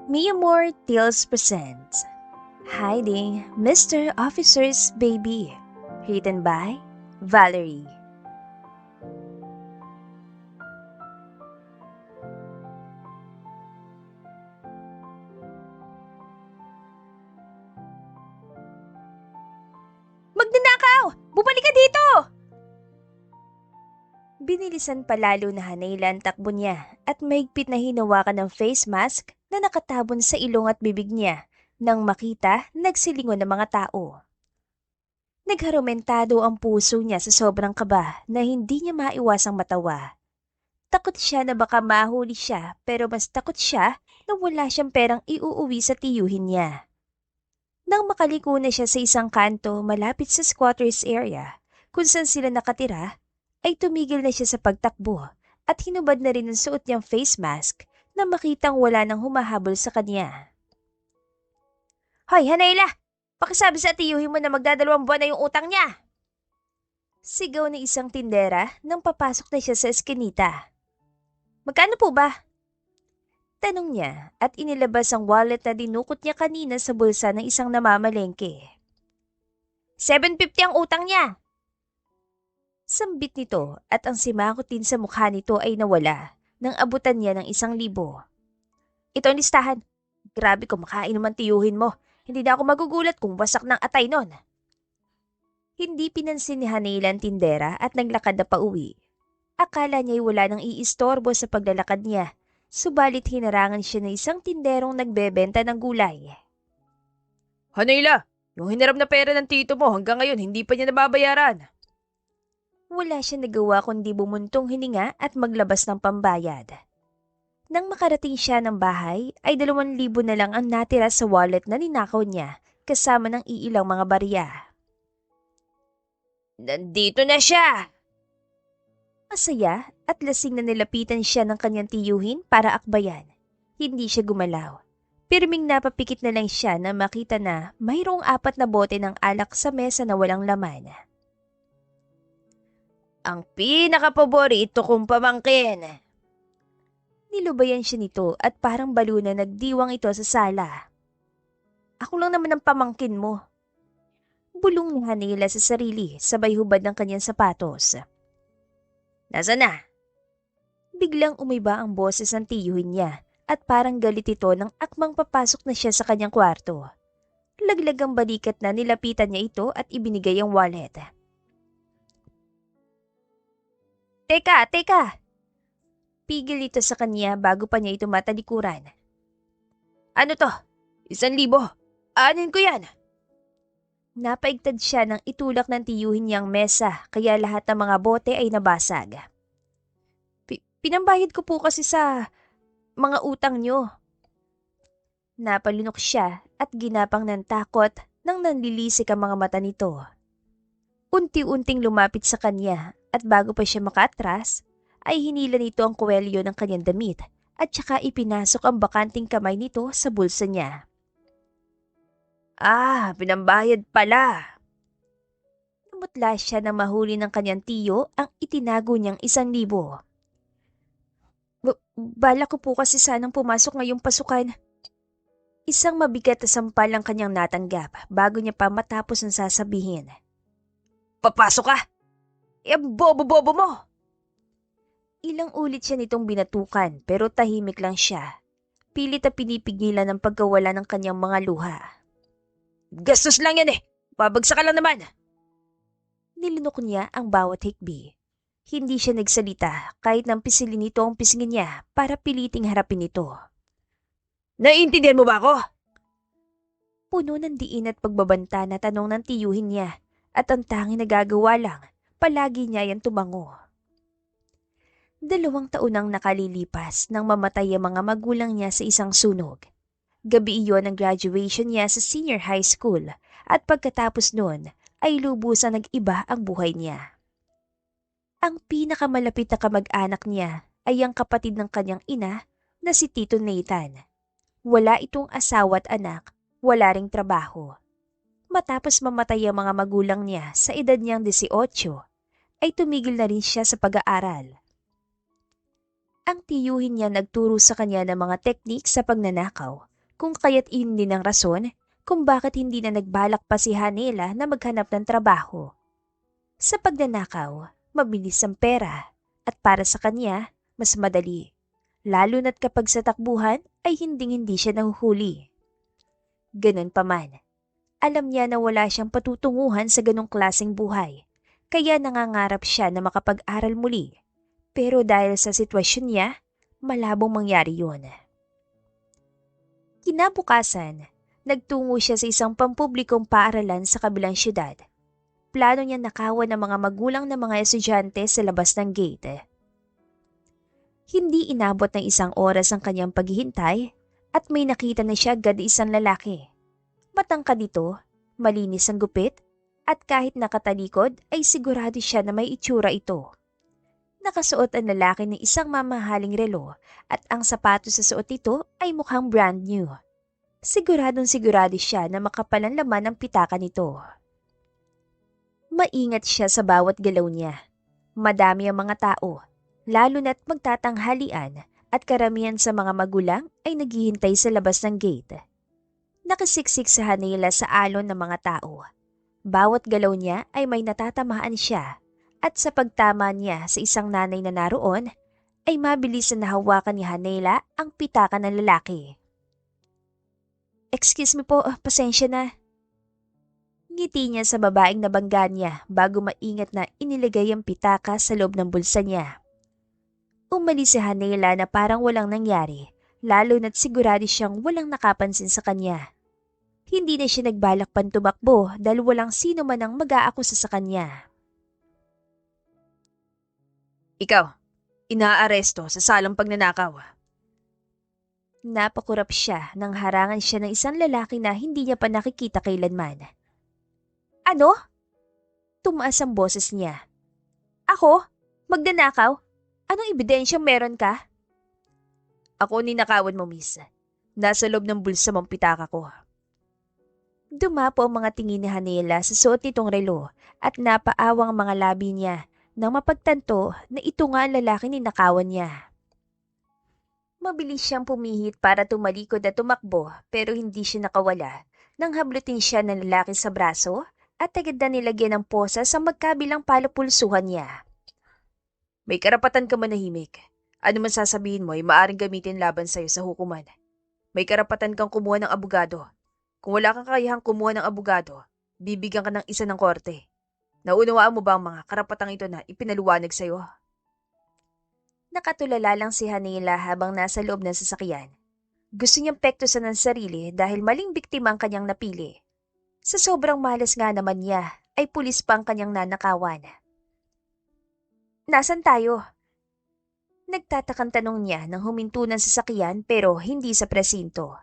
Mia Moore Tales presents Hiding Mr. Officer's Baby, written by Valerie. Magnanakaw! Bumalik ka dito! Binilisan palalo na Hanayla ang takbo niya at mahigpit na hinawakan ng face mask na nakatabon sa ilong at bibig niya nang makita nagsilingon ng mga tao. Nagharumentado ang puso niya sa sobrang kaba na hindi niya maiwasang matawa. Takot siya na baka mahuli siya pero mas takot siya na wala siyang perang iuuwi sa tiyuhin niya. Nang makaliko na siya sa isang kanto malapit sa squatters area kung saan sila nakatira, ay tumigil na siya sa pagtakbo at hinubad na rin ang suot niyang face mask na makitang wala nang humahabol sa kanya. Hoy, Hanayla! Pakisabi sa tiyuhin mo na magdadalawang buwan na yung utang niya! Sigaw ng isang tindera nang papasok na siya sa eskinita. Magkano po ba? Tanong niya at inilabas ang wallet na dinukot niya kanina sa bulsa ng isang namamalengke. 750 ang utang niya! Sambit nito at ang simakot din sa mukha nito ay nawala nang abutan niya ng 1,000. Ito ang listahan. Grabe kung makainom ang tiyuhin mo. Hindi na ako magugulat kung wasak ng atay nun. Hindi pinansin ni Hanayla ang tindera at naglakad na pauwi. Akala niya'y wala nang iistorbo sa paglalakad niya, subalit hinarangan siya ng isang tinderong nagbebenta ng gulay. Hanayla, yung hinarap na pera ng tito mo hanggang ngayon hindi pa niya nababayaran. Wala siya nagawa kundi bumuntong hininga at maglabas ng pambayad. Nang makarating siya ng bahay, ay 2,000 na lang ang natira sa wallet na ninakaw niya kasama ng iilang mga barya. Nandito na siya! Masaya at lasing na nilapitan siya ng kanyang tiyuhin para akbayan. Hindi siya gumalaw. Pirming napapikit na lang siya na makita na mayroong 4 na bote ng alak sa mesa na walang laman. Ang pinakapaborito kong pamangkin. Nilubayan siya nito at parang balo na nagdiwang ito sa sala. Ako lang naman ang pamangkin mo. Bulong ni Hanayla sa sarili sabay hubad ng kanyang sapatos. Nasaan na? Biglang umiba ang boses ng tiyuhin niya at parang galit ito nang akmang papasok na siya sa kanyang kwarto. Laglag ang balikat na nilapitan niya ito at ibinigay ang wallet. Teka! Pigil ito sa kanya bago pa niya ito matalikuran. Ano to? 1,000? Anin ko yan? Napaigtad siya nang itulak ng tiyuhin niyang mesa kaya lahat ng mga bote ay nabasag. Pinambayad ko po kasi sa mga utang niyo. Napalunok siya at ginapang ng takot nang nanlilisik ang mga mata nito. Unti-unting lumapit sa kanya at bago pa siya makaatras, ay hinila nito ang kuwelyo ng kanyang damit at saka ipinasok ang bakanting kamay nito sa bulsa niya. Pinambayad pala. Namutla siya nang mahuli ng kanyang tiyo ang itinago niyang 1,000. Bala ko po kasi sanang pumasok ngayong pasukan. Isang mabigat na sampal ang kanyang natanggap bago niya pa matapos ang sasabihin. Papasok ka? Bobo-bobo mo! Ilang ulit siya nitong binatukan pero tahimik lang siya. Pilit na pinipigilan ang pagkawala ng kanyang mga luha. Gastos lang yan eh! Babagsak ka lang naman! Nilunok niya ang bawat hikbi. Hindi siya nagsalita kahit nang pisilin nito ang pisngin niya para piliting harapin ito. Naiintindihan mo ba ako? Puno ng diin at pagbabanta na tanong ng tiyuhin niya at ang tanging nagagawa lang, palagi niya yan tumango. 2 taon ang nakalilipas nang mamatay ang mga magulang niya sa isang sunog. Gabi iyon ang graduation niya sa senior high school at pagkatapos noon ay lubusang nag-iba ang buhay niya. Ang pinakamalapit na kamag-anak niya ay ang kapatid ng kanyang ina na si Tito Nathan. Wala itong asawa at anak, wala ring trabaho. Matapos mamatay ang mga magulang niya sa edad niyang 18, ay tumigil na rin siya sa pag-aaral. Ang tiyuhin niya nagturo sa kanya ng mga teknik sa pagnanakaw kung kaya't iyon din ang rason kung bakit hindi na nagbalak pa si Hanela na maghanap ng trabaho. Sa pagnanakaw, mabilis ang pera at para sa kanya, mas madali. Lalo na't kapag sa takbuhan ay hindi siya nahuhuli. Ganun pa man, alam niya na wala siyang patutunguhan sa ganong klaseng buhay, kaya nangangarap siya na makapag-aral muli. Pero dahil sa sitwasyon niya, malabong mangyari yun. Kinabukasan, nagtungo siya sa isang pampublikong paaralan sa kabilang syudad. Plano niya nakawan ng mga magulang ng mga estudyante sa labas ng gate. Hindi inabot ng 1 oras ang kanyang paghihintay at may nakita na siya agad isang lalaki. Matangkad ito, malinis ang gupit, at kahit nakatalikod ay sigurado siya na may itsura ito. Nakasuot ang lalaki ng isang mamahaling relo at ang sapatos sa suot nito ay mukhang brand new. Sigurado siya na makapal ang laman ng pitaka nito. Maingat siya sa bawat galaw niya. Madami ang mga tao, lalo na't magtatanghalian at karamihan sa mga magulang ay naghihintay sa labas ng gate. Nakasiksik sa Hanela sa alon ng mga tao. Bawat galaw niya ay may natatamaan siya at sa pagtama niya sa isang nanay na naroon ay mabilis na nahawakan ni Hanela ang pitaka ng lalaki. "Excuse me po, pasensya na." Ngiti niya sa babaeng nabangga niya bago maingat na inilagay ang pitaka sa loob ng bulsa niya. Umalis si Hanela na parang walang nangyari, lalo na't sigurado siyang walang nakapansin sa kanya. Hindi na siya nagbalak pang tumakbo dahil walang sino man ang mag-aakusa sa kanya. Ikaw, inaaresto sa salang pagnanakaw. Napakurap siya nang harangan siya ng isang lalaki na hindi niya pa nakikita kailanman. "Ano?" Tumaas ang boses niya. "Ako? Magnanakaw? Anong ebidensyang meron ka?" Ako ninakawan mo, miss. Nasa loob ng bulsa mong pitaka ko. Dumapo ang mga tingin ni Hanela sa suot nitong relo at napaawang ang mga labi niya nang mapagtanto na ito nga ang lalaki ninakawan niya. Mabilis siyang pumihit para tumalikod at tumakbo pero hindi siya nakawala nang hablutin siya ng lalaki sa braso at agad na nilagyan ng posa sa magkabilang palapulsuhan niya. May karapatan ka manahimik. Ano man sasabihin mo ay maaring gamitin laban sa'yo sa hukuman. May karapatan kang kumuha ng abogado. Kung wala kang kakayahang kumuha ng abogado, bibigyan ka ng isa ng korte. Naunawaan mo ba ang mga karapatang ito na ipinaluwanag sa'yo? Nakatulala lang si Hanela habang nasa loob ng sasakyan. Gusto niyang pektusan ng sarili dahil maling biktima ang kanyang napili. Sa sobrang malas nga naman niya, ay pulis pa ang kanyang nanakawan. "Nasaan tayo?" Nagtatakang tanong niya nang huminto ng sasakyan pero hindi sa presinto.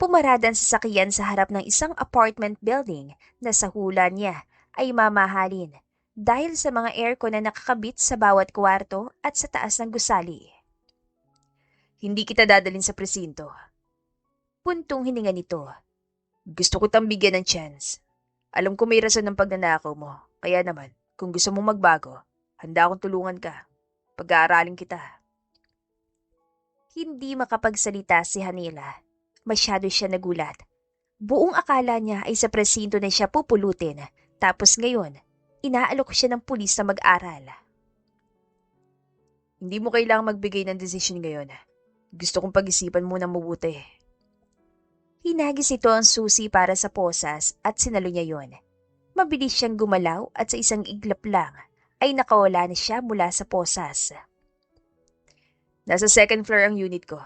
Pumarada ang sasakyan sa harap ng isang apartment building na sa hula niya ay mamahalin dahil sa mga aircon na nakakabit sa bawat kwarto at sa taas ng gusali. Hindi kita dadalhin sa presinto. Puntong hininga nito. Gusto ko tang bigyan ng chance. Alam ko may rason ng pagnanakaw mo. Kaya naman, kung gusto mong magbago, handa akong tulungan ka. Pag-aaralin kita. Hindi makapagsalita si Hanela. Masyado siya nagulat. Buong akala niya ay sa presinto na siya pupulutin. Tapos ngayon, inaalok siya ng pulis na mag-aral. Hindi mo kailangang magbigay ng desisyon ngayon. Gusto kong pag-isipan muna mabuti. Hinagis ito ang susi para sa posas at sinalo niya yon. Mabilis siyang gumalaw at sa isang iglap lang ay nakawala na siya mula sa posas. Nasa second floor ang unit ko.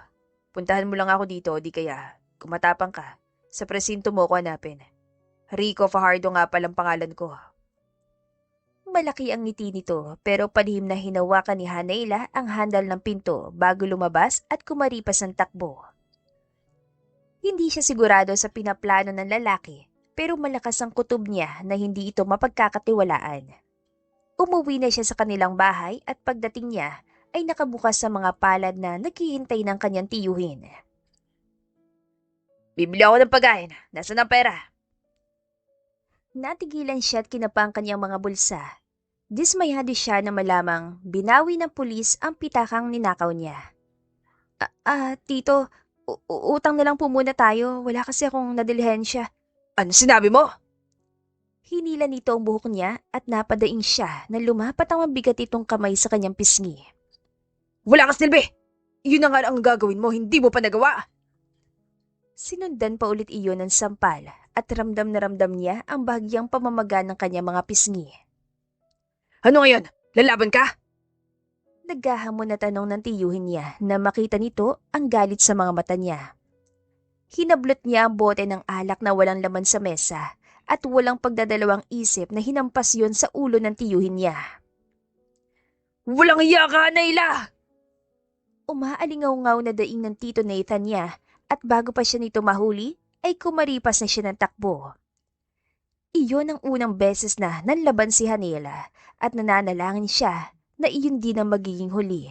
Puntahan mo lang ako dito, di kaya, kung matapang ka, sa presinto mo ko hanapin. Rico Fajardo nga palang pangalan ko. Malaki ang ngiti nito pero palihim na hinawakan ni Hanela ang handle ng pinto bago lumabas at kumaripas ang takbo. Hindi siya sigurado sa pinaplano ng lalaki pero malakas ang kutob niya na hindi ito mapagkakatiwalaan. Umuwi na siya sa kanilang bahay at pagdating niya ay nakabukas sa mga palad na naghihintay ng kanyang tiyuhin. Bibili ako ng pagkain. Nasaan ang pera? Natigilan siya at kinapa ang kanyang mga bulsa. Dismayado siya na malamang binawi ng pulis ang pitakang ninakaw niya. Tito, Utang na lang po muna tayo. Wala kasi akong nadilihensya. Ano sinabi mo? Hinila nito ang buhok niya at napadaing siya na lumapat ang mabigat itong kamay sa kanyang pisngi. Wala kang silbi! Yun na nga ang gagawin mo, hindi mo pa nagawa! Sinundan pa ulit iyon ng sampal at ramdam na ramdam niya ang bahagyang pamamaga ng kanyang mga pisngi. Ano ngayon? Lalaban ka? Naghahamon na tanong ng tiyuhin niya na makita nito ang galit sa mga mata niya. Hinablot niya ang bote ng alak na walang laman sa mesa at walang pagdadalawang isip na hinampas yon sa ulo ng tiyuhin niya. Walang iya ka, Nayla! Umaalingaw-ngaw na daing ng tito Nathan niya at bago pa siya nito mahuli ay kumaripas na siya ng takbo. Iyon ang unang beses na nanlaban si Hanela at nananalangin siya na iyon din ang magiging huli.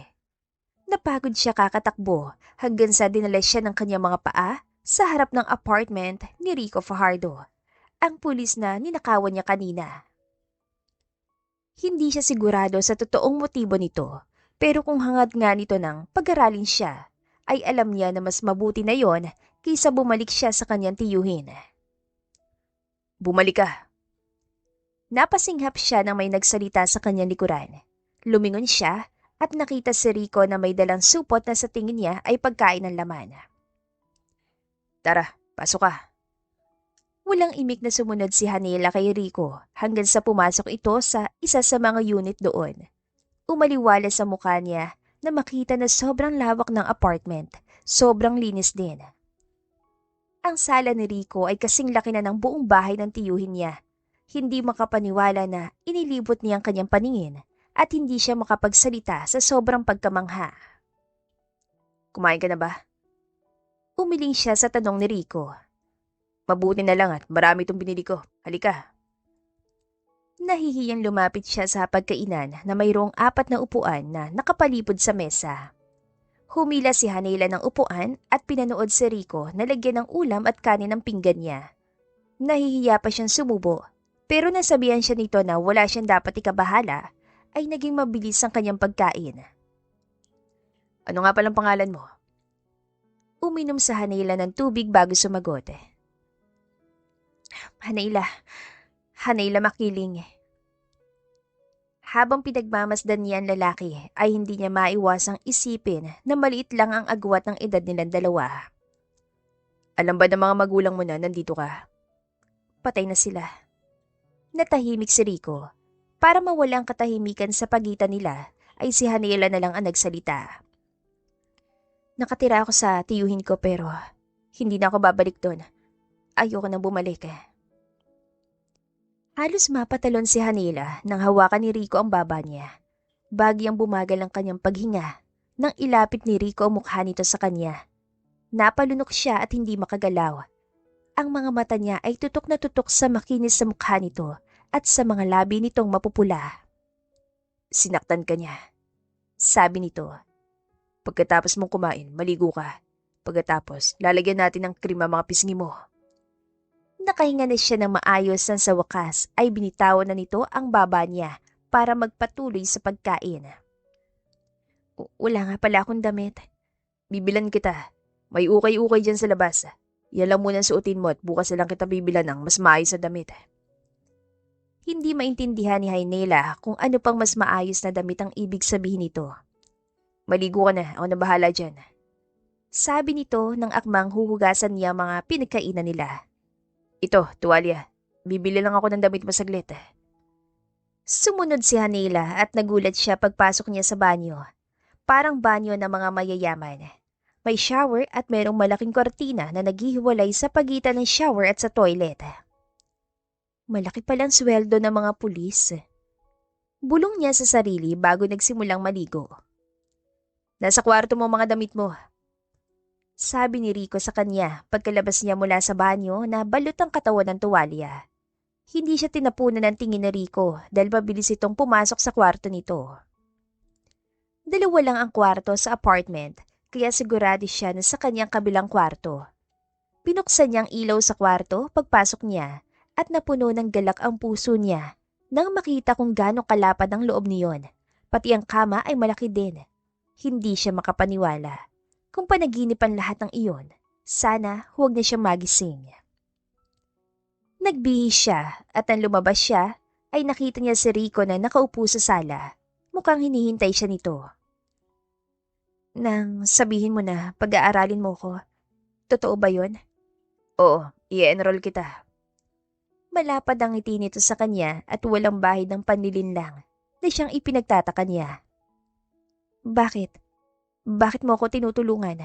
Napagod siya kakatakbo hanggang sa dinala siya ng kanyang mga paa sa harap ng apartment ni Rico Fajardo, ang pulis na ninakawan niya kanina. Hindi siya sigurado sa totoong motibo nito, pero kung hangad nga nito ng pag-aralin siya, ay alam niya na mas mabuti na yon kaysa bumalik siya sa kanyang tiyuhin. Bumalik ka. Napasinghap siya nang may nagsalita sa kanyang likuran. Lumingon siya at nakita si Rico na may dalang supot na sa tingin niya ay pagkain ng laman. Tara, pasok ka. Walang imik na sumunod si Hanela kay Rico hanggang sa pumasok ito sa isa sa mga unit doon. Umaliwala sa mukha niya na makita na sobrang lawak ng apartment, sobrang linis din. Ang sala ni Rico ay kasing laki na ng buong bahay ng tiyuhin niya. Hindi makapaniwala na inilibot niya ang kanyang paningin at hindi siya makapagsalita sa sobrang pagkamangha. Kumain ka na ba? Umiling siya sa tanong ni Rico. Mabuti na lang at marami itong binili ko. Halika. Nahihiyang lumapit siya sa pagkainan na mayroong 4 na upuan na nakapalipod sa mesa. Humila si Hanela ng upuan at pinanood si Rico na lagyan ng ulam at kanin ng pinggan niya. Nahihiya pa siyang sumubo, pero nasabihan siya nito na wala siyang dapat ikabahala, ay naging mabilis ang kanyang pagkain. Ano nga palang pangalan mo? Uminom sa Hanela ng tubig bago sumagot. Hanela Makiling. Habang pinagmamasdan niya ang lalaki ay hindi niya maiwasang isipin na maliit lang ang agwat ng edad nilang dalawa. Alam ba ng mga magulang mo na nandito ka? Patay na sila. Natahimik si Rico. Para mawala ang katahimikan sa pagitan nila ay si Hanela na lang ang nagsalita. Nakatira ako sa tiyuhin ko pero hindi na ako babalik doon. Ayoko nang bumalik. Halos mapatalon si Hanela nang hawakan ni Rico ang baba niya. Bagyang bumagal ang kanyang paghinga nang ilapit ni Rico ang mukha nito sa kanya. Napalunok siya at hindi makagalaw. Ang mga mata niya ay tutok na tutok sa makinis sa mukha nito at sa mga labi nitong mapupula. Sinaktan ka niya. Sabi nito. Pagkatapos mong kumain, maligo ka. Pagkatapos, lalagyan natin ng krema mga pisngi mo. Nakahinga na siya ng maayos nang sa wakas ay binitawan na nito ang baba niya para magpatuloy sa pagkain. Wala nga pala akong damit. Bibilan kita. May ukay-ukay dyan sa labas. Yan lang muna suotin mo at bukas na lang kita bibilan ng mas maayos na damit. Hindi maintindihan ni Hanela kung ano pang mas maayos na damit ang ibig sabihin nito. Maligo ka na, ako na bahala dyan. Sabi nito nang akmang huhugasan niya mga pinagkainan nila. Ito, tuwalya. Bibili lang ako ng damit mo saglit. Sumunod si Hanela at nagulat siya pagpasok niya sa banyo. Parang banyo ng mga mayayaman. May shower at mayroong malaking kortina na naghihiwalay sa pagitan ng shower at sa toilet. Malaki palang sweldo ng mga pulis. Bulong niya sa sarili bago nagsimulang maligo. Nasa kwarto mo mga damit mo. Sabi ni Rico sa kanya pagkalabas niya mula sa banyo na balot ang katawan ng tuwalya. Hindi siya tinapunan ng tingin ni Rico dahil mabilis itong pumasok sa kwarto nito. Dalawa lang ang kwarto sa apartment kaya sigurado siya na sa kanyang kabilang kwarto. Binuksan niya ang ilaw sa kwarto pagpasok niya at napuno ng galak ang puso niya nang makita kung gaano kalapad ang loob niyon. Pati ang kama ay malaki din. Hindi siya makapaniwala. Kung panaginip ang lahat ng iyon, sana huwag na siya magising. Nagbihis siya at nang lumabas siya ay nakita niya si Rico na nakaupo sa sala. Mukhang hinihintay siya nito. Nang sabihin mo na pag-aaralin mo ko, totoo ba yun? Oo, i-enroll kita. Malapad ang ngiti nito sa kanya at walang bahid ng panlilinlang na siyang ipinagtataka niya. Bakit? Bakit mo ako tinutulungan?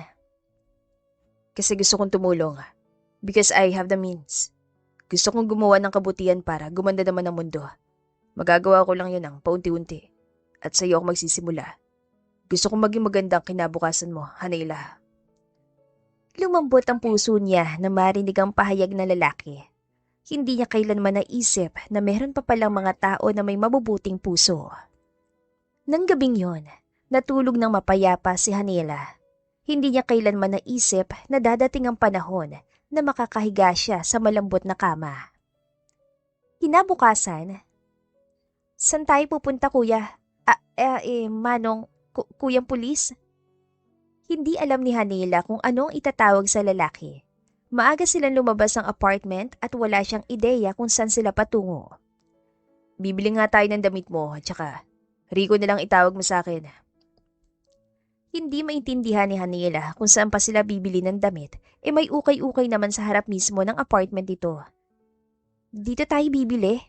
Kasi gusto kong tumulong. Because I have the means. Gusto kong gumawa ng kabutihan para gumanda naman ang mundo. Magagawa ko lang yun ng paunti-unti. At sa iyo ako magsisimula. Gusto kong maging magandang kinabukasan mo, Hanela. Lumambot ang puso niya na marinig ang pahayag ng lalaki. Hindi niya kailanman naisip na meron pa palang mga tao na may mabubuting puso. Nang gabing yon, natulog ng mapayapa si Hanela. Hindi niya kailanman naisip na dadating ang panahon na makakahiga siya sa malambot na kama. Kinabukasan, saan tayo pupunta kuya? Manong, kuyang pulis? Hindi alam ni Hanela kung anong itatawag sa lalaki. Maaga silang lumabas ng apartment at wala siyang ideya kung saan sila patungo. Bibili nga tayo ng damit mo, at saka Rico na lang itawag mo sa akin. Hindi maintindihan ni Hanela kung saan pa sila bibili ng damit, may ukay-ukay naman sa harap mismo ng apartment dito. Dito tayo bibili?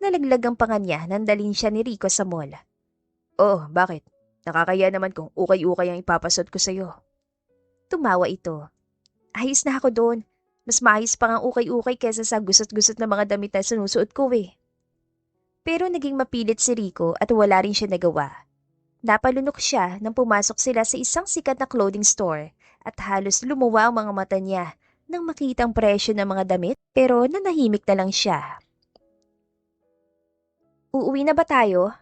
Nalaglag ang panga niya nang dalhin siya ni Rico sa mall. Oo, bakit? Nakakaya naman kung ukay-ukay ang ipapasot ko sa'yo. Tumawa ito. Ayos na ako doon. Mas maayos pa ang ukay-ukay kesa sa gusot-gusot na mga damit na sinusuot ko eh. Pero naging mapilit si Rico at wala rin siya nagawa. Napalunok siya nang pumasok sila sa isang sikat na clothing store at halos lumuwa ang mga mata niya nang makita ang presyo ng mga damit pero nanahimik na lang siya. Uuwi na ba tayo?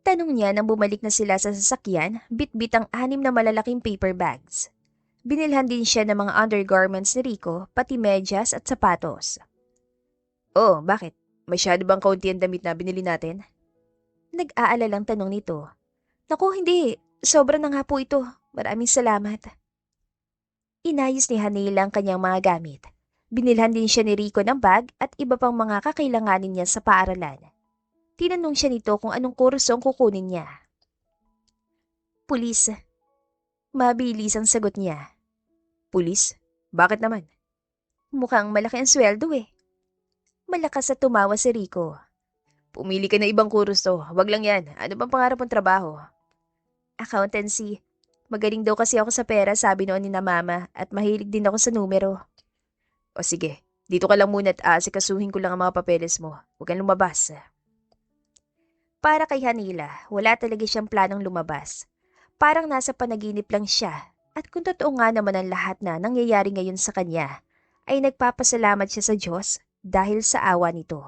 Tanong niya nang bumalik na sila sa sasakyan, bit-bit ang 6 na malalaking paper bags. Binilhan din siya ng mga undergarments ni Rico, pati medyas at sapatos. Oh, bakit? Masyado bang kaunti ang damit na binili natin? Nag-aalalang tanong nito. Naku, hindi. Sobra na nga po ito. Maraming salamat. Inayos ni Hanela ang kanyang mga gamit. Binilhan din siya ni Rico ng bag at iba pang mga kakailanganin niya sa paaralan. Tinanong siya nito kung anong kurso ang kukunin niya. Pulis. Mabilis ang sagot niya. Pulis? Bakit naman? Mukhang malaki ang sweldo eh. Malakas at tumawa si Rico. Pumili ka na ibang kurso. Wag lang yan. Ano bang pangarap mong trabaho? Accountancy. Magaling daw kasi ako sa pera, sabi noon ni na mama, at mahilig din ako sa numero. O sige, dito ka lang muna at aasikasuhin ko lang ang mga papeles mo. Huwag kang lumabas. Para kay Hanela, wala talaga siyang planong lumabas. Parang nasa panaginip lang siya at kung totoo nga naman ang lahat na nangyayari ngayon sa kanya, ay nagpapasalamat siya sa Diyos dahil sa awa nito.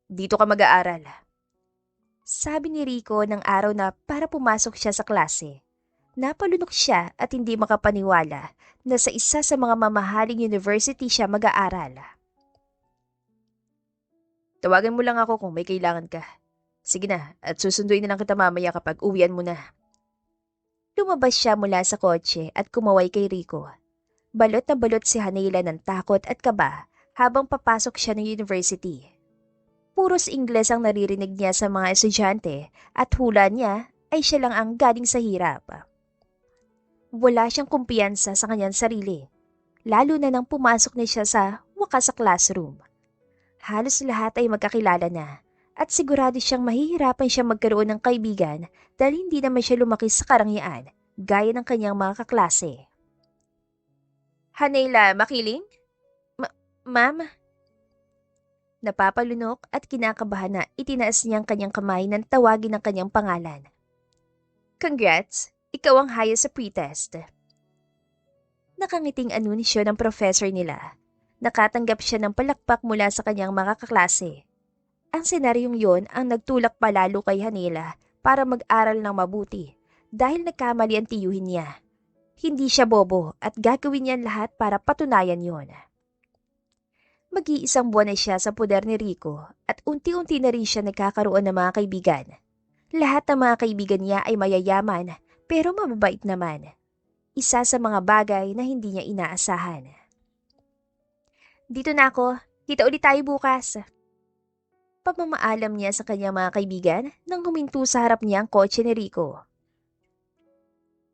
Dito ka mag-aaral. Sabi ni Rico ng araw na para pumasok siya sa klase. Napalunok siya at hindi makapaniwala na sa isa sa mga mamahaling university siya mag-aaral. Tawagan mo lang ako kung may kailangan ka. Sige na, at susunduin na lang kita mamaya kapag uwian mo na. Lumabas siya mula sa kotse at kumaway kay Rico. Balot na balot si Hanela ng takot at kaba habang papasok siya ng university. Puros Ingles ang naririnig niya sa mga estudyante at hula niya ay siya lang ang galing sa hirap. Wala siyang kumpiyansa sa kanyang sarili, lalo na nang pumasok na siya sa wakas sa classroom. Halos lahat ay magkakilala na at sigurado siyang mahihirapan siyang magkaroon ng kaibigan dahil hindi naman siya lumaki sa karangyaan gaya ng kanyang mga kaklase. Hanela, makiling? Ma'am? Napapalunok at kinakabahan na itinaas niya ang kanyang kamay nang tawagin ang kanyang pangalan. Congrats! Ikaw ang highest sa pretest. Nakangiting anunsyo ng professor nila. Nakatanggap siya ng palakpak mula sa kanyang mga kaklase. Ang senaryong yon ang nagtulak palalo kay Hanela para mag-aral ng mabuti dahil nagkamali ang tiyuhin niya. Hindi siya bobo at gagawin niya lahat para patunayan yon. Mag-iisang buwan na siya sa poder ni Rico at unti-unti na rin siya nagkakaroon ng mga kaibigan. Lahat ng mga kaibigan niya ay mayayaman pero mababait naman. isa sa mga bagay na hindi niya inaasahan. Dito na ako. Kita ulit tayo bukas. Pagmamaalam niya sa kanyang mga kaibigan nang huminto sa harap niya ang kotse ni Rico.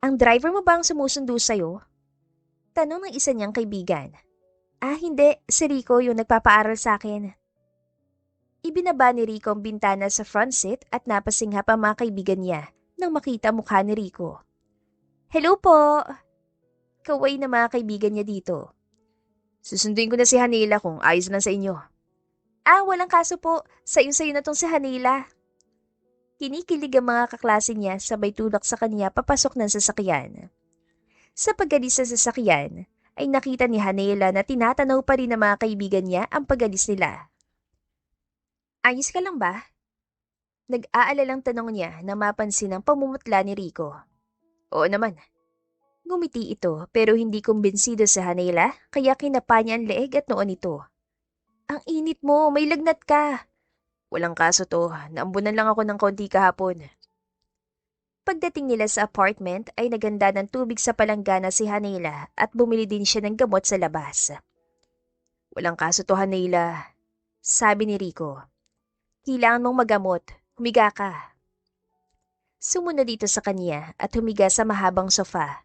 Ang driver mo ba ang sumusundo sa'yo? Tanong ng isa niyang kaibigan. Hindi. Si Rico yung nagpapaaral sa akin. Ibinaba ni Rico ang bintana sa front seat at napasinghap ang mga kaibigan niya nang makita mukha ni Rico. Hello po! Kaway na mga kaibigan niya dito. Susunduin ko na si Hanila kung ayos lang sa inyo. Walang kaso po. Sayo-sayo na tong si Hanila. Kinikilig ang mga kaklase niya sabay tulak sa kanya papasok ng sasakyan. Sa pag-alis sa sasakyan, ay nakita ni Hanela na tinatanaw pa rin ng mga kaibigan niya ang pag-alis nila. Ayos ka lang ba? Nag-aalalang tanong niya na mapansin ang pamumutla ni Rico. Oo naman. Ngumiti ito pero hindi kumbinsido si Hanela kaya kinapa niya ang leeg at noon ito. Ang init mo, may lagnat ka. Walang kaso to. Naambunan lang ako ng konti kahapon. Pagdating nila sa apartment ay naganda ng tubig sa palanggana si Hanela at bumili din siya ng gamot sa labas. Walang kaso to, Hanila. Sabi ni Rico. Kailangan mong magamot. Humiga ka. Sumunod dito sa kanya at humiga sa mahabang sofa.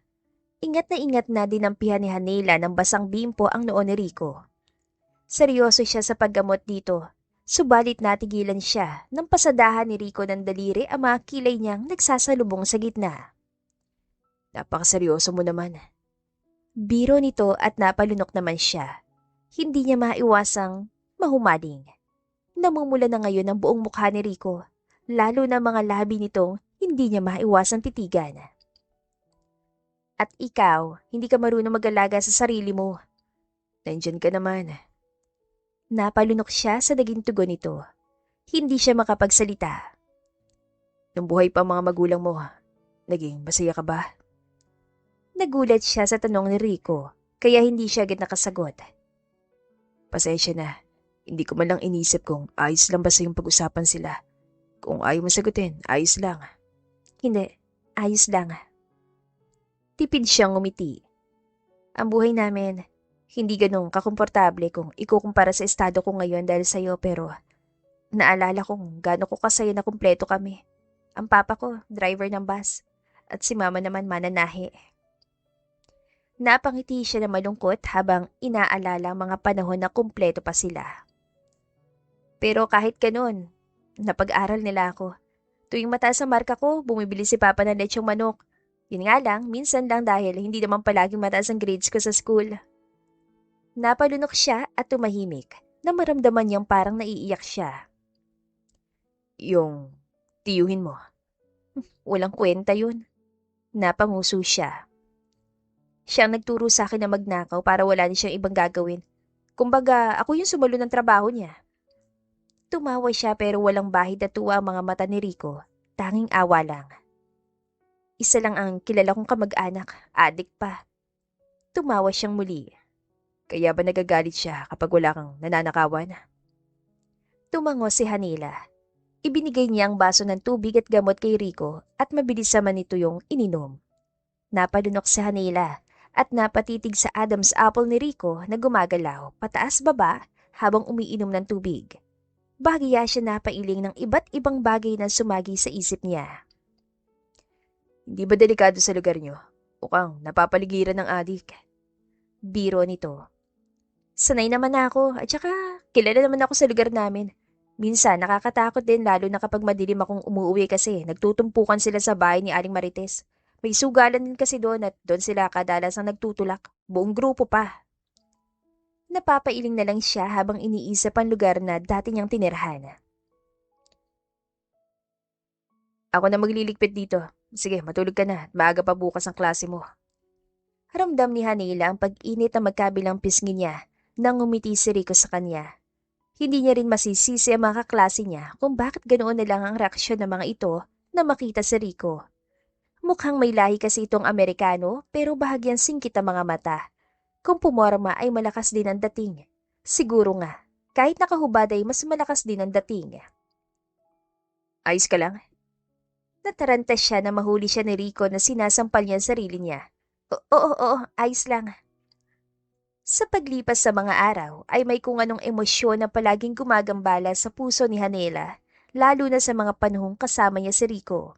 Ingat na dinampihan ni Hanela ng basang bimpo ang noo ni Rico. Seryoso siya sa paggamot dito, subalit natigilan siya nang pasadahan ni Rico ng daliri ang mga kilay niyang nagsasalubong sa gitna. Napakaseryoso mo naman. Biro nito at napalunok naman siya. Hindi niya maiwasang mahumaling. Namumula na ngayon ang buong mukha ni Rico, lalo na mga labi nitong hindi niya maiwasang titigan. At ikaw, hindi ka marunong mag-alaga sa sarili mo. Nandyan ka naman. Napalunok siya sa naging tugon nito. Hindi siya makapagsalita. Nung buhay pa ang mga magulang mo, naging masaya ka ba? Nagulat siya sa tanong ni Rico, kaya hindi siya agad nakasagot. Pasensya na. Hindi ko man lang inisip kung ayos lang ba sa yung pag-usapan sila. Kung ayaw mo sagutin, ayos lang. Hindi, ayos lang. Tipid siyang ngumiti. Ang buhay namin, hindi ganun kakomportable kung ikukumpara sa estado ko ngayon dahil sa'yo pero naalala kong gaano ko kasaya na kumpleto kami. Ang papa ko, driver ng bus, at si mama naman mananahi. Napangiti siya na malungkot habang inaalala ang mga panahon na kumpleto pa sila. Pero kahit ganun, napag-aral nila ako. Tuwing mataas ang marka ko, bumibili si papa ng lechong manok. Yun nga lang, minsan lang dahil hindi naman palaging mataas ang grades ko sa school. Napalunok siya at tumahimik na maramdaman niyang parang naiiyak siya. Yung tiyuhin mo. Walang kwenta yun. Napanguso siya. Siyang nagturo sa akin na magnakaw para wala na siyang ibang gagawin. Kumbaga, ako yung sumalo ng trabaho niya. Tumawa siya pero walang bahid na tuwa ang mga mata ni Rico. Tanging awa lang. Isa lang ang kilala kong kamag-anak, adik pa. Tumawa siyang muli. Kaya ba nagagalit siya kapag wala kang nananakawan? Tumango si Hanila. Ibinigay niya ang baso ng tubig at gamot kay Rico at mabilis naman ito yung ininom. Napalunok si Hanila at napatitig sa Adam's apple ni Rico na gumagalaw pataas baba habang umiinom ng tubig. Bahagya siya napailing ng iba't ibang bagay na sumagi sa isip niya. Hindi ba delikado sa lugar niyo? Mukhang napapaligiran ng adik. Biro nito. Sanay naman ako at saka kilala naman ako sa lugar namin. Minsan nakakatakot din lalo na kapag madilim akong umuwi kasi nagtutumpukan sila sa bahay ni Aling Marites. May sugalan din kasi doon at doon sila kadalasang nagtutulak. Buong grupo pa. Napapailing na lang siya habang iniisip ang lugar na dati niyang tinirhan. Ako na magliligpit dito. Sige, matulog ka na. Maaga pa bukas ang klase mo. Ramdam ni Hanila ang pag-init na magkabilang pisngi niya nang ngumiti si Rico sa kanya. Hindi niya rin masisisi ang mga kaklase niya kung bakit ganoon na lang ang reaksyon ng mga ito na makita si Rico. Mukhang may lahi kasi itong Amerikano pero bahagyang singkit ang mga mata. Kung pumorma ay malakas din ang dating. Siguro nga, kahit nakahubad ay mas malakas din ang dating. Ayos ka lang? Nataranta siya na mahuli siya ni Rico na sinasampal niya ang sarili niya. Oo, ayos lang. Sa paglipas sa mga araw ay may kung anong emosyon na palaging gumagambala sa puso ni Hanela, lalo na sa mga panahong kasama niya si Rico.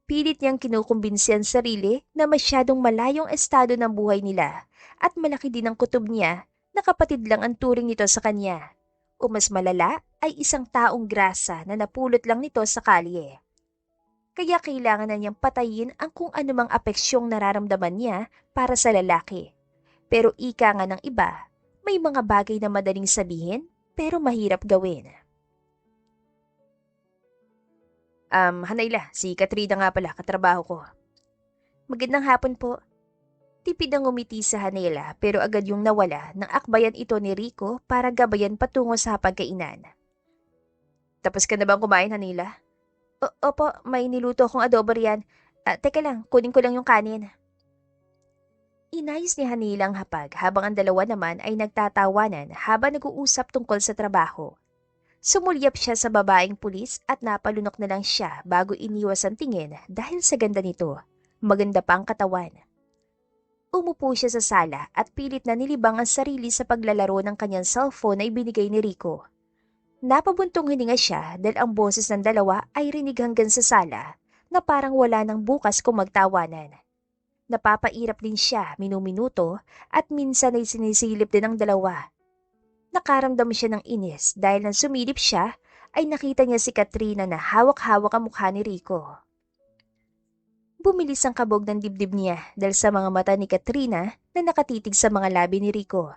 Pilit niyang kinukumbinsi ang sarili na masyadong malayong estado ng buhay nila at malaki din ang kutob niya na kapatid lang ang turing nito sa kanya. O mas malala ay isang taong grasa na napulot lang nito sa kalye. Kaya kailangan na niyang patayin ang kung anumang apeksyong nararamdaman niya para sa lalaki. Pero ika nga ng iba, may mga bagay na madaling sabihin pero mahirap gawin. Hanayla, si Katrina nga pala, katrabaho ko. Magandang hapon po. Tipid ang ngumiti sa Hanela pero agad yung nawala nang akbayan ito ni Rico para gabayan patungo sa pagkainan. Tapos ka na bang kumain, Hanayla? Opo, may niluto akong adobo riyan. Teka lang, kunin ko lang yung kanin. Inayos ni Hanela ang hapag habang ang dalawa naman ay nagtatawanan habang nag-uusap tungkol sa trabaho. Sumulyap siya sa babaeng pulis at napalunok na lang siya bago iniwas ang tingin dahil sa ganda nito. Maganda pa ang katawan. Umupo siya sa sala at pilit na nilibang ang sarili sa paglalaro ng kanyang cellphone na ibinigay ni Rico. Napabuntong hininga siya dahil ang boses ng dalawa ay rinig hanggang sa sala na parang wala nang bukas kung magtawanan. Napapairap din siya minuminuto at minsan ay sinisilip din ang dalawa. Nakaramdam siya ng inis dahil nang sumilip siya ay nakita niya si Katrina na hawak-hawak ang mukha ni Rico. Bumilis ang kabog ng dibdib niya dahil sa mga mata ni Katrina na nakatitig sa mga labi ni Rico.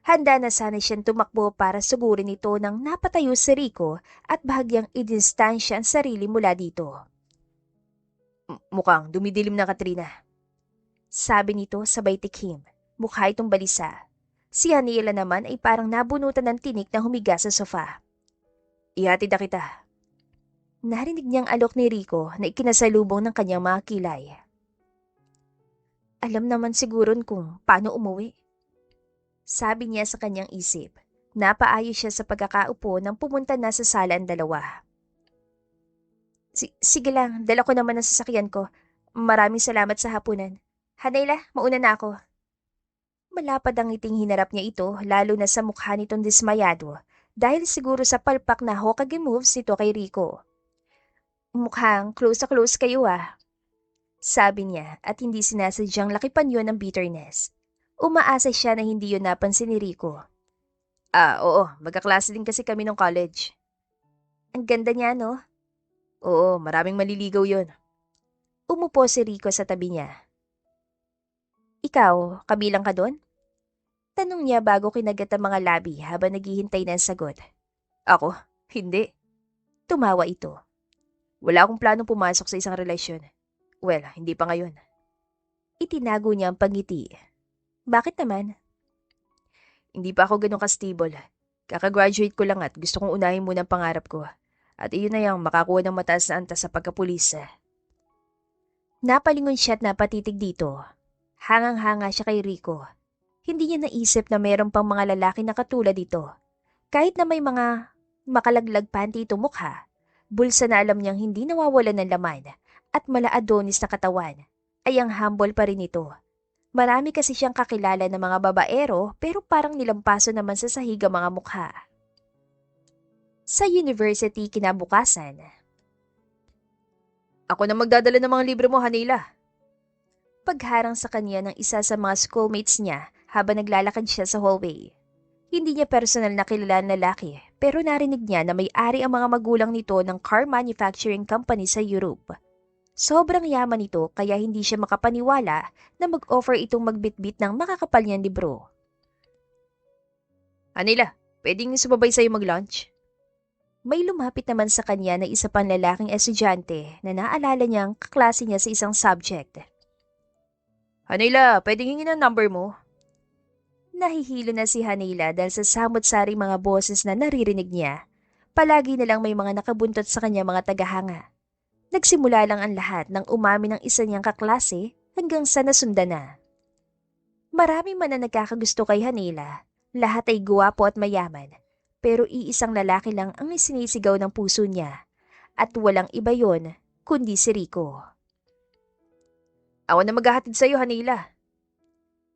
Handa na sana siyang tumakbo para sugurin ito nang napatayo si Rico at bahagyang idistansya ang sarili mula dito. Mukhang dumidilim na, Katrina. Sabi nito sabay tikhim, mukha itong balisa. Si Hanela naman ay parang nabunutan ng tinik na humiga sa sofa. Ihatid na kita. Narinig niyang alok ni Rico na ikinasalubong ng kanyang mga kilay. Alam naman siguro kung paano umuwi. Sabi niya sa kanyang isip. Napaayos siya sa pagkakaupo nang pumunta na sa sala ang dalawa. Sige lang, dala ko naman ang sasakyan ko. Maraming salamat sa hapunan. Hanela, mauna na ako. Malapad ang ngiting hinarap niya ito lalo na sa mukha nitong dismayado dahil siguro sa palpak na Hokage moves nito kay Rico. Mukhang close kayo sabi niya at hindi sinasadyang lakipan yun ng bitterness. Umaasa siya na hindi yun napansin ni Rico. Oo, magkaklase din kasi kami nung college. Ang ganda niya, no? Oo, maraming maliligaw yun. Umupo si Rico sa tabi niya. Ikaw, kabilang ka doon? Tanong niya bago kinagat ang mga labi habang naghihintay ng sagot. Ako? Hindi. Tumawa ito. Wala akong planong pumasok sa isang relasyon. Well, hindi pa ngayon. Itinago niya ang pangiti. Bakit naman? Hindi pa ako ganun ka-stable. Kakagraduate ko lang at gusto kong unahin muna ang pangarap ko. At iyon na yung makakuha ng mataas na antas sa pagkapulis. Napalingon siya at napatitig dito. Hangang-hanga siya kay Rico. Hindi niya naisip na mayroon pang mga lalaki na katulad dito. Kahit na may mga makalaglag panty itong mukha, bulsa na alam niyang hindi nawawalan ng laman at mala-adonis na katawan, ay ang humble pa rin ito. Marami kasi siyang kakilala ng mga babaero pero parang nilampaso naman sa sahig ang mga mukha. Sa university kinabukasan. Ako na magdadala ng mga libre mo, Hanila. Pagharang sa kanya ng isa sa mga schoolmates niya habang naglalakad siya sa hallway. Hindi niya personal na kilala ang lalaki pero narinig niya na may-ari ang mga magulang nito ng car manufacturing company sa Europe. Sobrang yaman nito kaya hindi siya makapaniwala na mag-offer itong magbitbit ng makakapal niyang libro. Hanila, pwedeng sumabay sa'yo mag-lunch? May lumapit naman sa kanya na isa pang lalaking estudyante na naalala niyang kaklase niya sa isang subject. Hanila, pwedeng hingin ang number mo? Nahihilo na si Hanila dahil sa samot-saring mga boses na naririnig niya. Palagi na lang may mga nakabuntot sa kanya mga tagahanga. Nagsimula lang ang lahat nang umamin ng isa niyang kaklase hanggang sa nasundan na. Marami man na nagkakagusto kay Hanila. Lahat ay guwapo at mayaman. Pero iisang lalaki lang ang isinisigaw ng puso niya. At walang iba yon kundi si Rico. Ako na maghahatid sa'yo, Hanila.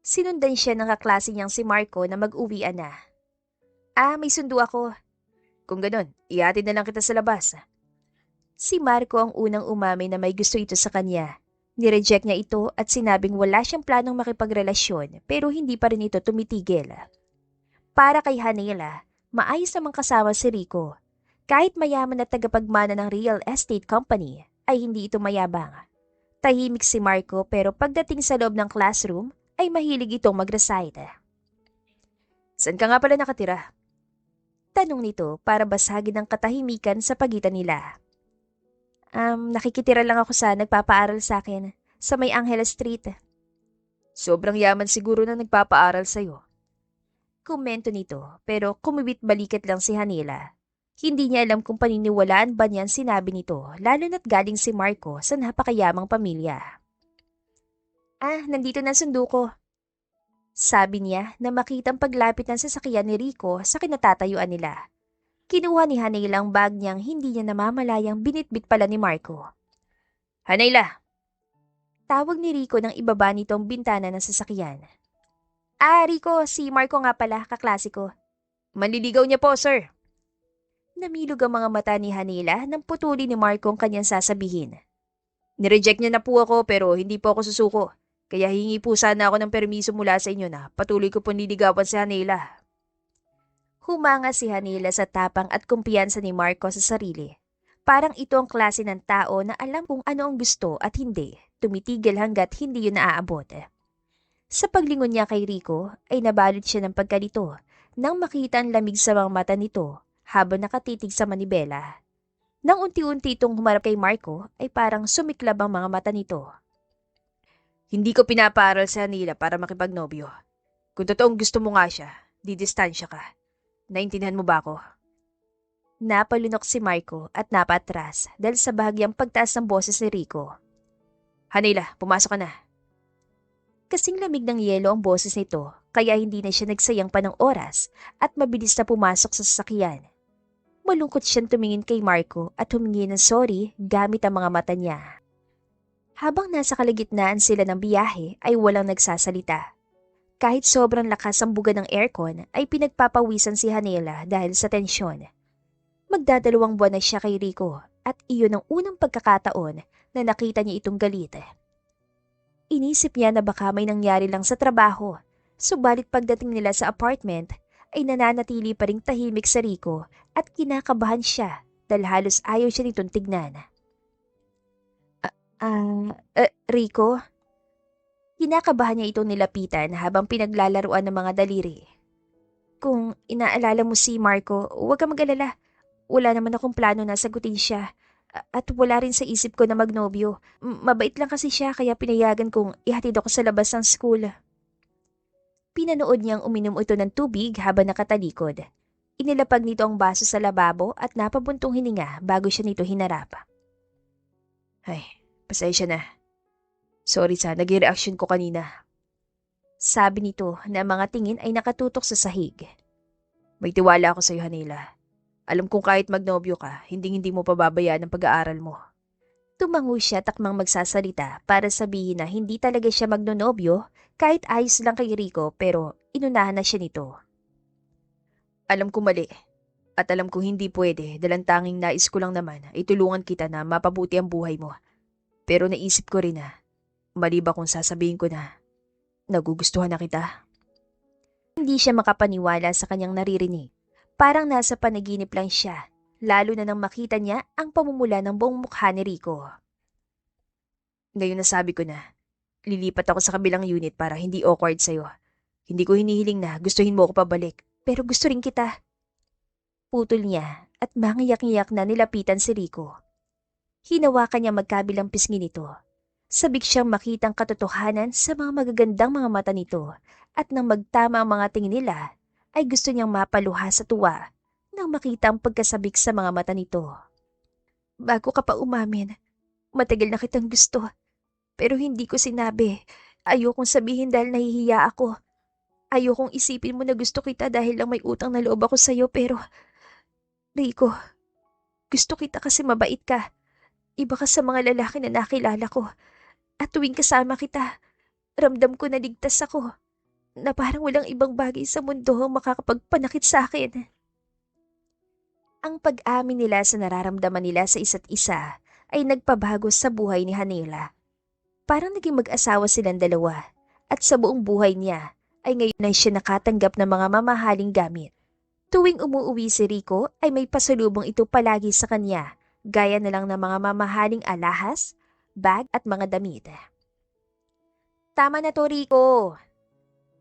Sinundan siya ng kaklase niyang si Marco na mag-uwian na. May sundo ako. Kung ganun, ihatid na lang kita sa labas. Si Marco ang unang umamin na may gusto ito sa kanya. Nireject niya ito at sinabing wala siyang planong makipagrelasyon pero hindi pa rin ito tumitigil. Para kay Hanela, maayos namang kasama si Rico. Kahit mayaman at tagapagmana ng real estate company, ay hindi ito mayabang. Tahimik si Marco pero pagdating sa loob ng classroom, ay mahilig itong mag-recite. Saan ka nga pala nakatira? Tanong nito para basagin ang katahimikan sa pagitan nila. Nakikitira lang ako sa nagpapaaral sa akin, sa may Angela Street. Sobrang yaman siguro na nagpapaaral sa'yo. Komento nito pero kumibit balikat lang si Hanila. Hindi niya alam kung paniniwalaan ba niyan sinabi nito lalo na't galing si Marco sa napakayamang pamilya. Nandito na ang sundo ko. Sabi niya na makitang paglapit ng sasakyan ni Rico sa kinatatayuan nila. Kinuha ni Hanila ang bag niyang hindi niya namamalayang binitbit pala ni Marco. Hanila! Tawag ni Rico nang ibaba nito ang bintana ng sasakyan. Rico, si Marco nga pala, kaklase ko. Manliligaw niya po, sir. Namilog ang mga mata ni Hanila nang putuli ni Marco ang kanyang sasabihin. Nireject niya na po ako pero hindi po ako susuko. Kaya hingi po sana ako ng permiso mula sa inyo na patuloy ko po nililigawan si Hanila. Humanga si Hanila sa tapang at kumpiyansa ni Marco sa sarili. Parang ito ang klase ng tao na alam kung ano ang gusto at hindi, tumitigil hanggat hindi yun naaabot. Sa paglingon niya kay Rico ay nabalot siya ng pagkalito nang makita ang lamig sa mga mata nito habang nakatitig sa manibela. Nang unti-unti itong humarap kay Marco ay parang sumiklab ang mga mata nito. Hindi ko pinapaaral si Hanila para makipagnobyo. Kung totoong gusto mo nga siya, didistansya ka. Naintindihan mo ba ako? Napalunok si Marco at napatras dahil sa bahagyang pagtaas ng boses ni Rico. Hanila, pumasok ka na. Kasing lamig ng yelo ang boses nito kaya hindi na siya nagsayang pa ng oras at mabilis na pumasok sa sasakyan. Malungkot siyang tumingin kay Marco at humingi ng sorry gamit ang mga mata niya. Habang nasa kalagitnaan sila ng biyahe ay walang nagsasalita. Kahit sobrang lakas ang buga ng aircon ay pinagpapawisan si Hanela dahil sa tensyon. Magdadalawang buwan na siya kay Rico at iyon ang unang pagkakataon na nakita niya itong galit. Inisip niya na baka may nangyari lang sa trabaho, subalit pagdating nila sa apartment ay nananatili pa ring tahimik sa Rico at kinakabahan siya dahil halos ayaw siya nitong tignan. Rico? Kinakabahan niya itong nilapitan habang pinaglalaruan ng mga daliri. Kung inaalala mo si Marco, huwag ka mag-alala. Wala naman akong plano na sagutin siya. At wala rin sa isip ko na magnobyo. Mabait lang kasi siya kaya pinayagan kong ihatid ako sa labas ng school. Pinanood niyang uminom ito ng tubig habang nakatalikod. Inilapag nito ang baso sa lababo at napabuntong hininga bago siya nito hinarap. Ay, pasensya na. Sorry sa naging reaksyon ko kanina. Sabi nito na ang mga tingin ay nakatutok sa sahig. May tiwala ako sa iyo, Hanila. Alam kong kahit magnobyo ka, hindi mo pababayaan ang pag-aaral mo. Tumango siya takmang magsasalita para sabihin na hindi talaga siya magnonobyo kahit ayos lang kay Rico pero inunahan na siya nito. Alam ko mali. At alam kong hindi pwede dahil ang tanging nais ko lang naman ay tulungan kita na mapabuti ang buhay mo. Pero naisip ko rin na, mali ba kung sasabihin ko na nagugustuhan na kita? Hindi siya makapaniwala sa kanyang naririnig. Parang nasa panaginip lang siya, lalo na nang makita niya ang pamumula ng buong mukha ni Rico. Ngayon nasabi ko na, lilipat ako sa kabilang unit para hindi awkward sa'yo. Hindi ko hinihiling na gustuhin mo ako pabalik, pero gusto rin kita. Putol niya at mangiyak-ngiyak na nilapitan si Rico. Hinawakan niya magkabilang pisngi nito. Sabik siyang makitang katotohanan sa mga magagandang mga mata nito at nang magtama ang mga tingin nila, ay gusto niyang mapaluha sa tuwa nang makita ang pagkasabik sa mga mata nito. Bago ka pa umamin, matagal na kitang gusto. Pero hindi ko sinabi. Ayokong sabihin dahil nahihiya ako. Ayokong isipin mo na gusto kita dahil lang may utang na loob ako sa'yo pero... Rico, gusto kita kasi mabait ka. Iba ka sa mga lalaki na nakilala ko. At tuwing kasama kita, ramdam ko na ligtas ako, na parang walang ibang bagay sa mundo ang makakapagpanakit sa akin. Ang pag-amin nila sa nararamdaman nila sa isa't isa ay nagpabago sa buhay ni Hanela. Parang naging mag-asawa silang dalawa at sa buong buhay niya ay ngayon ay siya nakatanggap ng mga mamahaling gamit. Tuwing umuuwi si Rico ay may pasalubong ito palagi sa kanya, gaya na lang ng mga mamahaling alahas, bag at mga damit. Tama na to, Rico!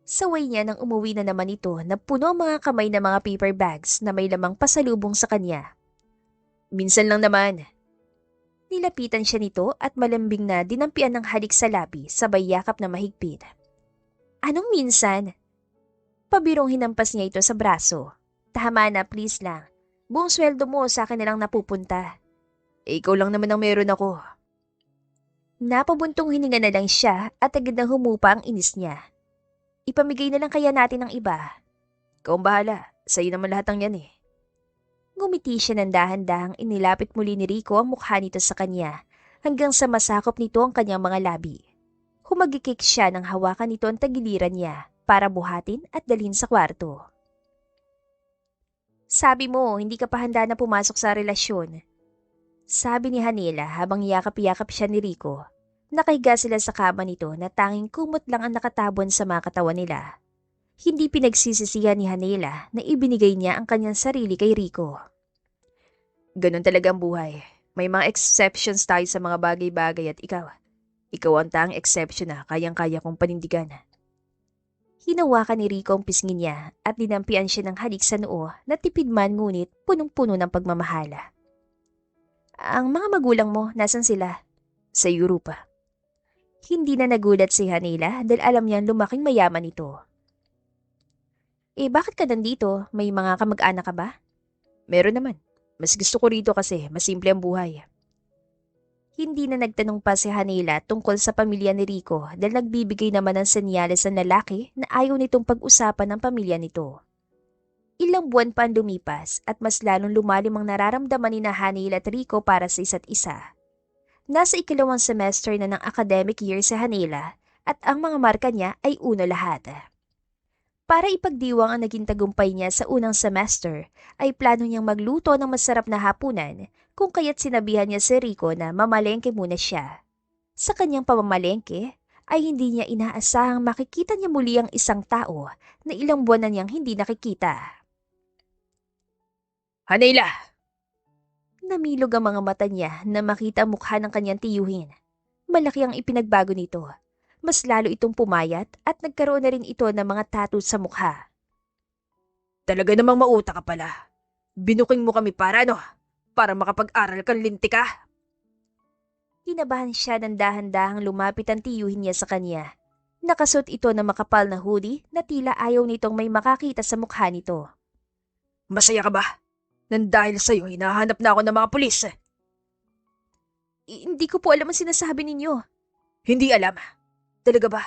Saway niya nang umuwi na naman ito na puno ang mga kamay ng mga paper bags na may lamang pasalubong sa kanya. Minsan lang naman. Nilapitan siya nito at malambing na dinampian ng halik sa labi sabay yakap na mahigpit. Anong minsan? Pabirong hinampas niya ito sa braso. Tama na, please lang. Buong sweldo mo sa akin na lang napupunta. Ikaw lang naman ang meron ako. Napabuntong hininga na lang siya at agad na humupa ang inis niya. Ipamigay na lang kaya natin ang iba. Ikaw ang bahala. Sa'yo naman lahat ng yan eh. Ngumiti siya ng dahan-dahang inilapit muli ni Rico ang mukha nito sa kanya hanggang sa masakop nito ang kanyang mga labi. Humagikik siya nang hawakan nito ang tagiliran niya para buhatin at dalhin sa kwarto. Sabi mo, hindi ka pa handa na pumasok sa relasyon. Sabi ni Hanela habang yakap-yakap siya ni Rico. Nakahiga sila sa kama nito na tanging kumot lang ang nakatabon sa mga katawan nila. Hindi pinagsisisihan ni Hanela na ibinigay niya ang kanyang sarili kay Rico. Ganon talaga ang buhay. May mga exceptions tayo sa mga bagay-bagay at ikaw ang tanging exception na kayang-kaya kong panindigan. Hinawakan ni Rico ang pisngi niya at dinampian siya ng halik sa noo na tipid man ngunit punong-puno ng pagmamahala. Ang mga magulang mo, nasan sila? Sa Europa. Hindi na nagulat si Hanela dahil alam niyang lumaking mayaman ito. Bakit ka nandito? May mga kamag-anak ka ba? Meron naman. Mas gusto ko rito kasi mas simple ang buhay. Hindi na nagtanong pa si Hanela tungkol sa pamilya ni Rico dahil nagbibigay naman ng senyales ng lalaki na ayaw nitong pag-usapan ng pamilya nito. Ilang buwan pa ang lumipas at mas lalong lumalim ang nararamdaman ni Hanela at Rico para sa isa't isa. Nasa ikalawang semester na ng academic year si Hanela at ang mga marka niya ay uno lahat. Para ipagdiwang ang naging tagumpay niya sa unang semester, ay plano niyang magluto ng masarap na hapunan kung kaya't sinabihan niya si Rico na mamalengke muna siya. Sa kanyang pamamalengke, ay hindi niya inaasahang makikita niya muli ang isang tao na ilang buwan na niyang hindi nakikita. Hanela! Namilog ang mga mata niya na makita ang mukha ng kanyang tiyuhin. Malaki ang ipinagbago nito. Mas lalo itong pumayat at nagkaroon na rin ito ng mga tattoo sa mukha. Talaga namang mauta ka pala. Binuking mo kami para Para makapag-aral kang linti ka? Kinabahan siya ng dahan-dahang lumapit ang tiyuhin niya sa kanya. Nakasuot ito ng makapal na hoodie na tila ayaw nitong may makakita sa mukha nito. Masaya ka ba? Nang dahil sa'yo, hinahanap na ako ng mga pulis. Hindi ko po alam ang sinasabi ninyo. Hindi alam. Talaga ba?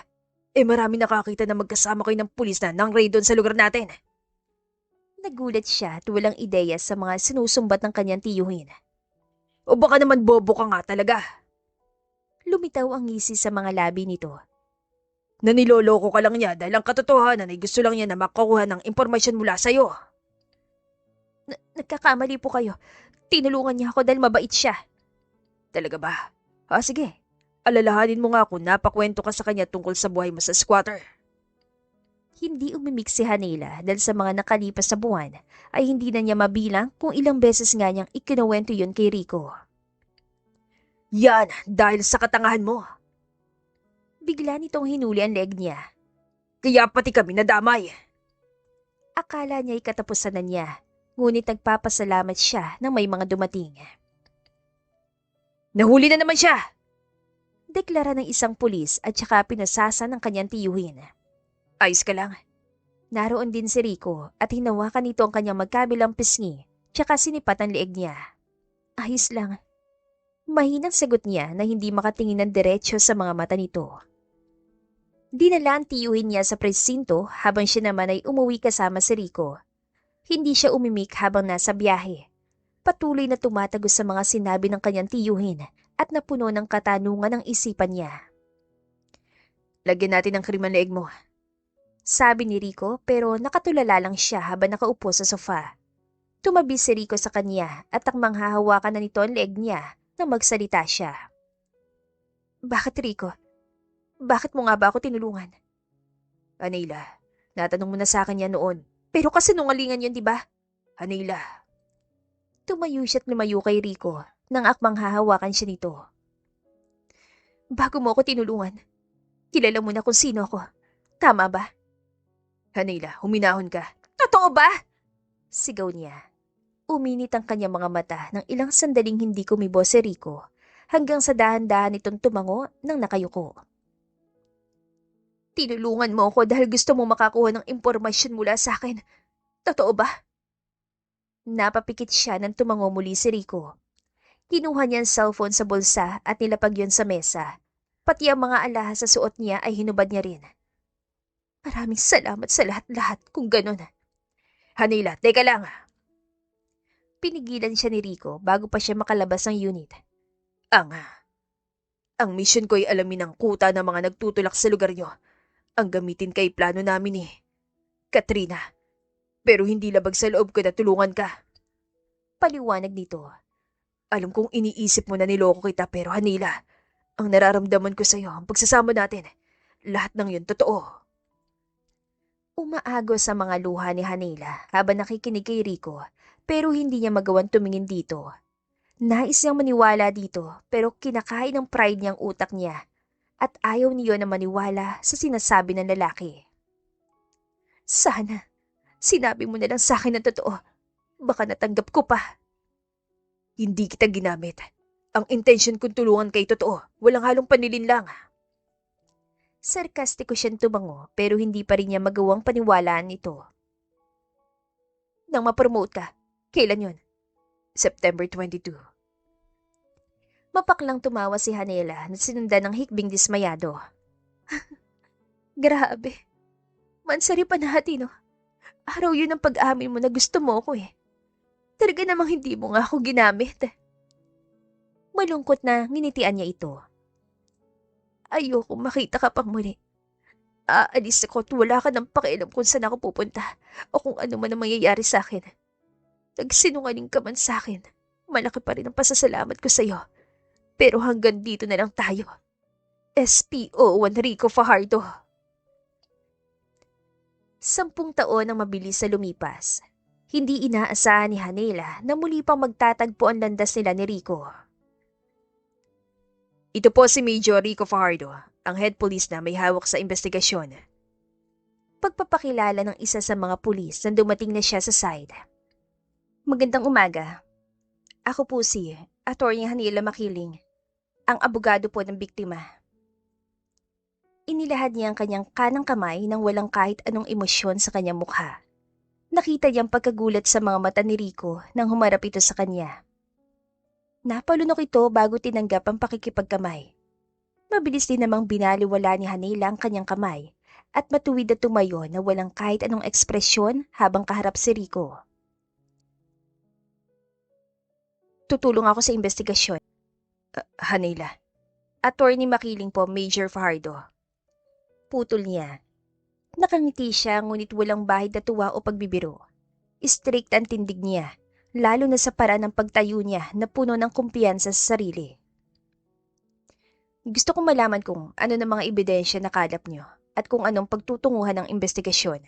Marami nakakita na magkasama kayo ng pulis na nang raid doon sa lugar natin. Nagulat siya at walang ideya sa mga sinusumbat ng kanyang tiyuhin. O baka naman bobo ka nga talaga. Lumitaw ang ngisi sa mga labi nito. Naniloloko ka lang niya dahil ang katotohanan ay gusto lang niya na makakuha ng impormasyon mula sa'yo. Nagkakamali po kayo. Tinulungan niya ako dahil mabait siya. Talaga ba? Sige. Alalahanin mo nga kung napakwento ka sa kanya tungkol sa buhay mo sa squatter. Hindi umimik si Hanela dahil sa mga nakalipas na buwan ay hindi na niya mabilang kung ilang beses nga niyang ikinuwento yun kay Rico. Yan, dahil sa katangahan mo. Bigla nitong hinuli ang leg niya. Kaya pati kami nadamay. Akala niya ay katapusan na niya, ngunit nagpapasalamat siya nang may mga dumating. Nahuli na naman siya! Deklara ng isang pulis at saka pinasasa ng kanyang tiyuhin. Ayos ka lang. Naroon din si Rico at hinawakan nito ang kanyang magkabilang pisngi tsaka sinipat ang leeg niya. Ayos lang. Mahinang sagot niya na hindi makatingin ng diretsyo sa mga mata nito. Dinala ang tiyuhin niya sa presinto habang siya naman ay umuwi kasama si Rico. Hindi siya umimik habang nasa biyahe. Patuloy na tumatagos sa mga sinabi ng kanyang tiyuhin at napuno ng katanungan ang isipan niya. Lagyan natin ng kriman leeg mo. Sabi ni Rico pero nakatulala lang siya habang nakaupo sa sofa. Tumabi si Rico sa kanya at akmang hahawakan na nito ang leeg niya nang magsalita siya. Bakit Rico? Bakit mo nga ba ako tinulungan? Hanila, natanong mo na sa akin yan noon. Pero kasinungalingan yun, di ba? Hanila, Tumayo siya at lumayo kay Rico nang akmang hahawakan siya nito. Bago mo ako tinulungan, kilala mo na kung sino ako. Tama ba? Hanila, huminahon ka. Totoo ba? Sigaw niya. Uminit ang kanyang mga mata ng ilang sandaling hindi kumibo si Rico hanggang sa dahan-dahan itong tumango nang nakayuko. Tinulungan mo ako dahil gusto mo makakuha ng impormasyon mula sa akin. Totoo ba? Napapikit siya nang tumango muli si Rico. Kinuha niya ang cellphone sa bulsa at nilapag yon sa mesa. Pati ang mga alahas sa suot niya ay hinubad niya rin. Maraming salamat sa lahat-lahat kung ganun. Hanila, teka lang. Pinigilan siya ni Rico bago pa siya makalabas ng unit. Ang mission ko ay alamin ang kuta ng mga nagtutulak sa lugar nyo. Ang gamitin kay plano namin Katrina. Pero hindi labag sa loob ko na tulungan ka. Paliwanag nito. Alam kong iniisip mo na niloko kita pero Hanila, ang nararamdaman ko sa'yo, ang pagsasama natin, lahat ng yun totoo. Umaagos sa mga luha ni Hanila habang nakikinig kay Rico pero hindi niya magawang tumingin dito. Nais niyang maniwala dito pero kinakain ng pride niyang utak niya at ayaw niyo na maniwala sa sinasabi ng lalaki. Sana, sinabi mo na lang sa akin ng totoo. Baka natanggap ko pa. Hindi kita ginamit. Ang intention kong tulungan kay totoo, walang halong panlilinlang. Sarkastiko siyang tumango pero hindi pa rin niya magawang paniwalaan ito. Nang ma-promote ka, kailan yun? September 22. Mapaklang tumawa si Hanela na sinundan ng hikbing dismayado. Grabe. Mansari pa natin, no? Araw yun ang pag-amin mo na gusto mo ko Talaga namang hindi mo nga ako ginamit. Malungkot na nginitian niya ito. Ayoko makita ka pang muli. Aalis ako at wala ka ng pakialam kung saan ako pupunta o kung ano man ang mangyayari sa akin. Nagsinungaling ka man sa akin. Malaki pa rin ang pasasalamat ko sa'yo. Pero hanggang dito na lang tayo. SPO Enrico Fajardo. 10 taon ang mabilis sa lumipas. Hindi inaasahan ni Hanela na muli pang magtatagpo ang landas nila ni Rico. Ito po si Major Rico Fajardo, ang head police na may hawak sa investigasyon. Pagpapakilala ng isa sa mga pulis na dumating na siya sa side. Magandang umaga. Ako po si Atty. Hanela Makiling, ang abogado po ng biktima. Inilahad niya ang kanyang kanang kamay nang walang kahit anong emosyon sa kanyang mukha. Nakita niyang pagkagulat sa mga mata ni Rico nang humarap ito sa kanya. Napalunok ito bago tinanggap ang pakikipagkamay. Mabilis din namang binaliwala ni Hanela ang kanyang kamay at matuwid na tumayo na walang kahit anong ekspresyon habang kaharap si Rico. Tutulong ako sa investigasyon. Hanela. Attorney Makiling po, Major Fajardo. Putol niya. Nakangiti siya ngunit walang bahid na tuwa o pagbibiro. Strict ang tindig niya, lalo na sa paraan ng pagtayo niya na puno ng kumpiyansa sa sarili. Gusto kong malaman kung ano ng mga ebidensya na kalap niyo at kung anong pagtutunguhan ng investigasyon.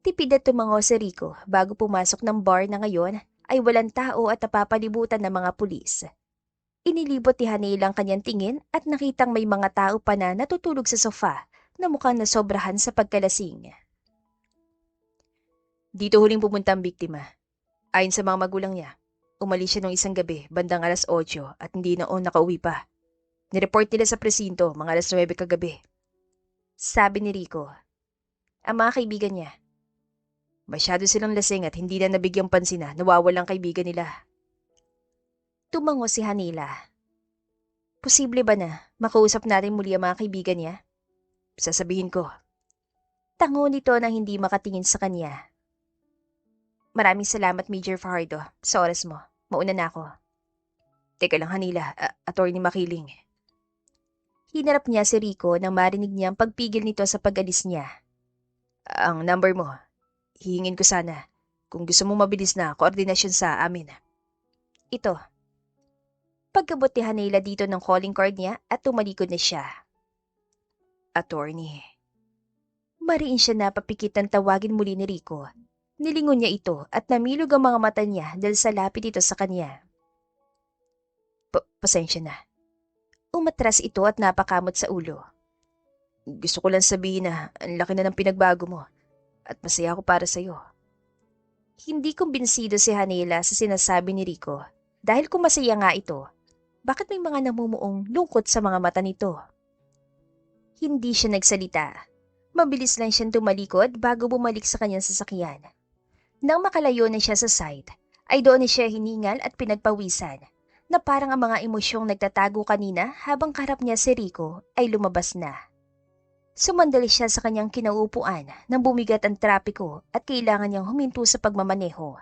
Tipid na tumango si Rico bago pumasok ng bar na ngayon ay walang tao at napapalibutan ng mga pulis. Inilibot ni Hanela ang kanyang tingin at nakitang may mga tao pa na natutulog sa sofa na mukhang nasobrahan sa pagkalasing. Dito huling pumunta ang biktima. Ayon sa mga magulang niya, umalis siya nung isang gabi, bandang alas 8 at hindi noon nakauwi pa. Nireport nila sa presinto, mga alas 9 kagabi. Sabi ni Rico. Ang mga kaibigan niya. Masyado silang lasing at hindi na nabigyang pansin na nawawalang kaibigan nila. Tumango si Hanela. Posible ba na makausap natin muli ang mga kaibigan niya? Sasabihin ko. Tango nito na hindi makatingin sa kanya. Maraming salamat, Major Fajardo, sa oras mo. Mauna na ako. Teka lang, Hanela, Attorney Makiling. Hinarap niya si Rico nang marinig niya ang pagpigil nito sa pag-alis niya. Ang number mo, hihingin ko sana kung gusto mo mabilis na koordinasyon sa amin. Ito. Pagkabot ni Hanela dito ng calling card niya at tumalikod na siya. Attorney. Mariin siya na papikit ng tawagin muli ni Rico. Nilingon niya ito at namilog ang mga mata niya dahil sa lapit ito sa kanya. Pasensya na. Umatras ito at napakamot sa ulo. Gusto ko lang sabihin na ang laki na ng pinagbago mo at masaya ako para sa'yo. Hindi kumbinsido si Hanela sa sinasabi ni Rico dahil kung masaya nga ito, bakit may mga namumuong lungkot sa mga mata nito? Hindi siya nagsalita. Mabilis lang siyang tumalikod bago bumalik sa kanyang sasakyan. Nang makalayo na siya sa site, ay doon na siya hiningal at pinagpawisan na parang ang mga emosyong nagtatago kanina habang karap niya si Rico ay lumabas na. Sumandali siya sa kanyang kinauupuan nang bumigat ang trapiko at kailangan niyang huminto sa pagmamaneho.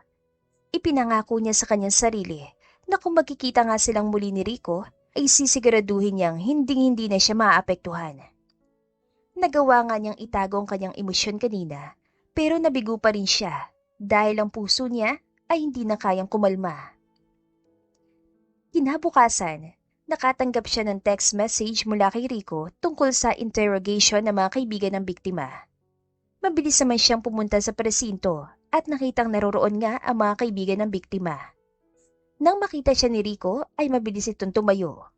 Ipinangako niya sa kanyang sarili na kung magkikita nga silang muli ni Rico ay sisiguraduhin niyang hinding-hindi na siya maapektuhan. Nagawa nga niyang itago ang kanyang emosyon kanina pero nabigo pa rin siya dahil ang puso niya ay hindi na kayang kumalma. Kinabukasan, nakatanggap siya ng text message mula kay Rico tungkol sa interrogation ng mga kaibigan ng biktima. Mabilis naman siyang pumunta sa presinto at nakitang naroroon nga ang mga kaibigan ng biktima. Nang makita siya ni Rico ay mabilis itong tumayo.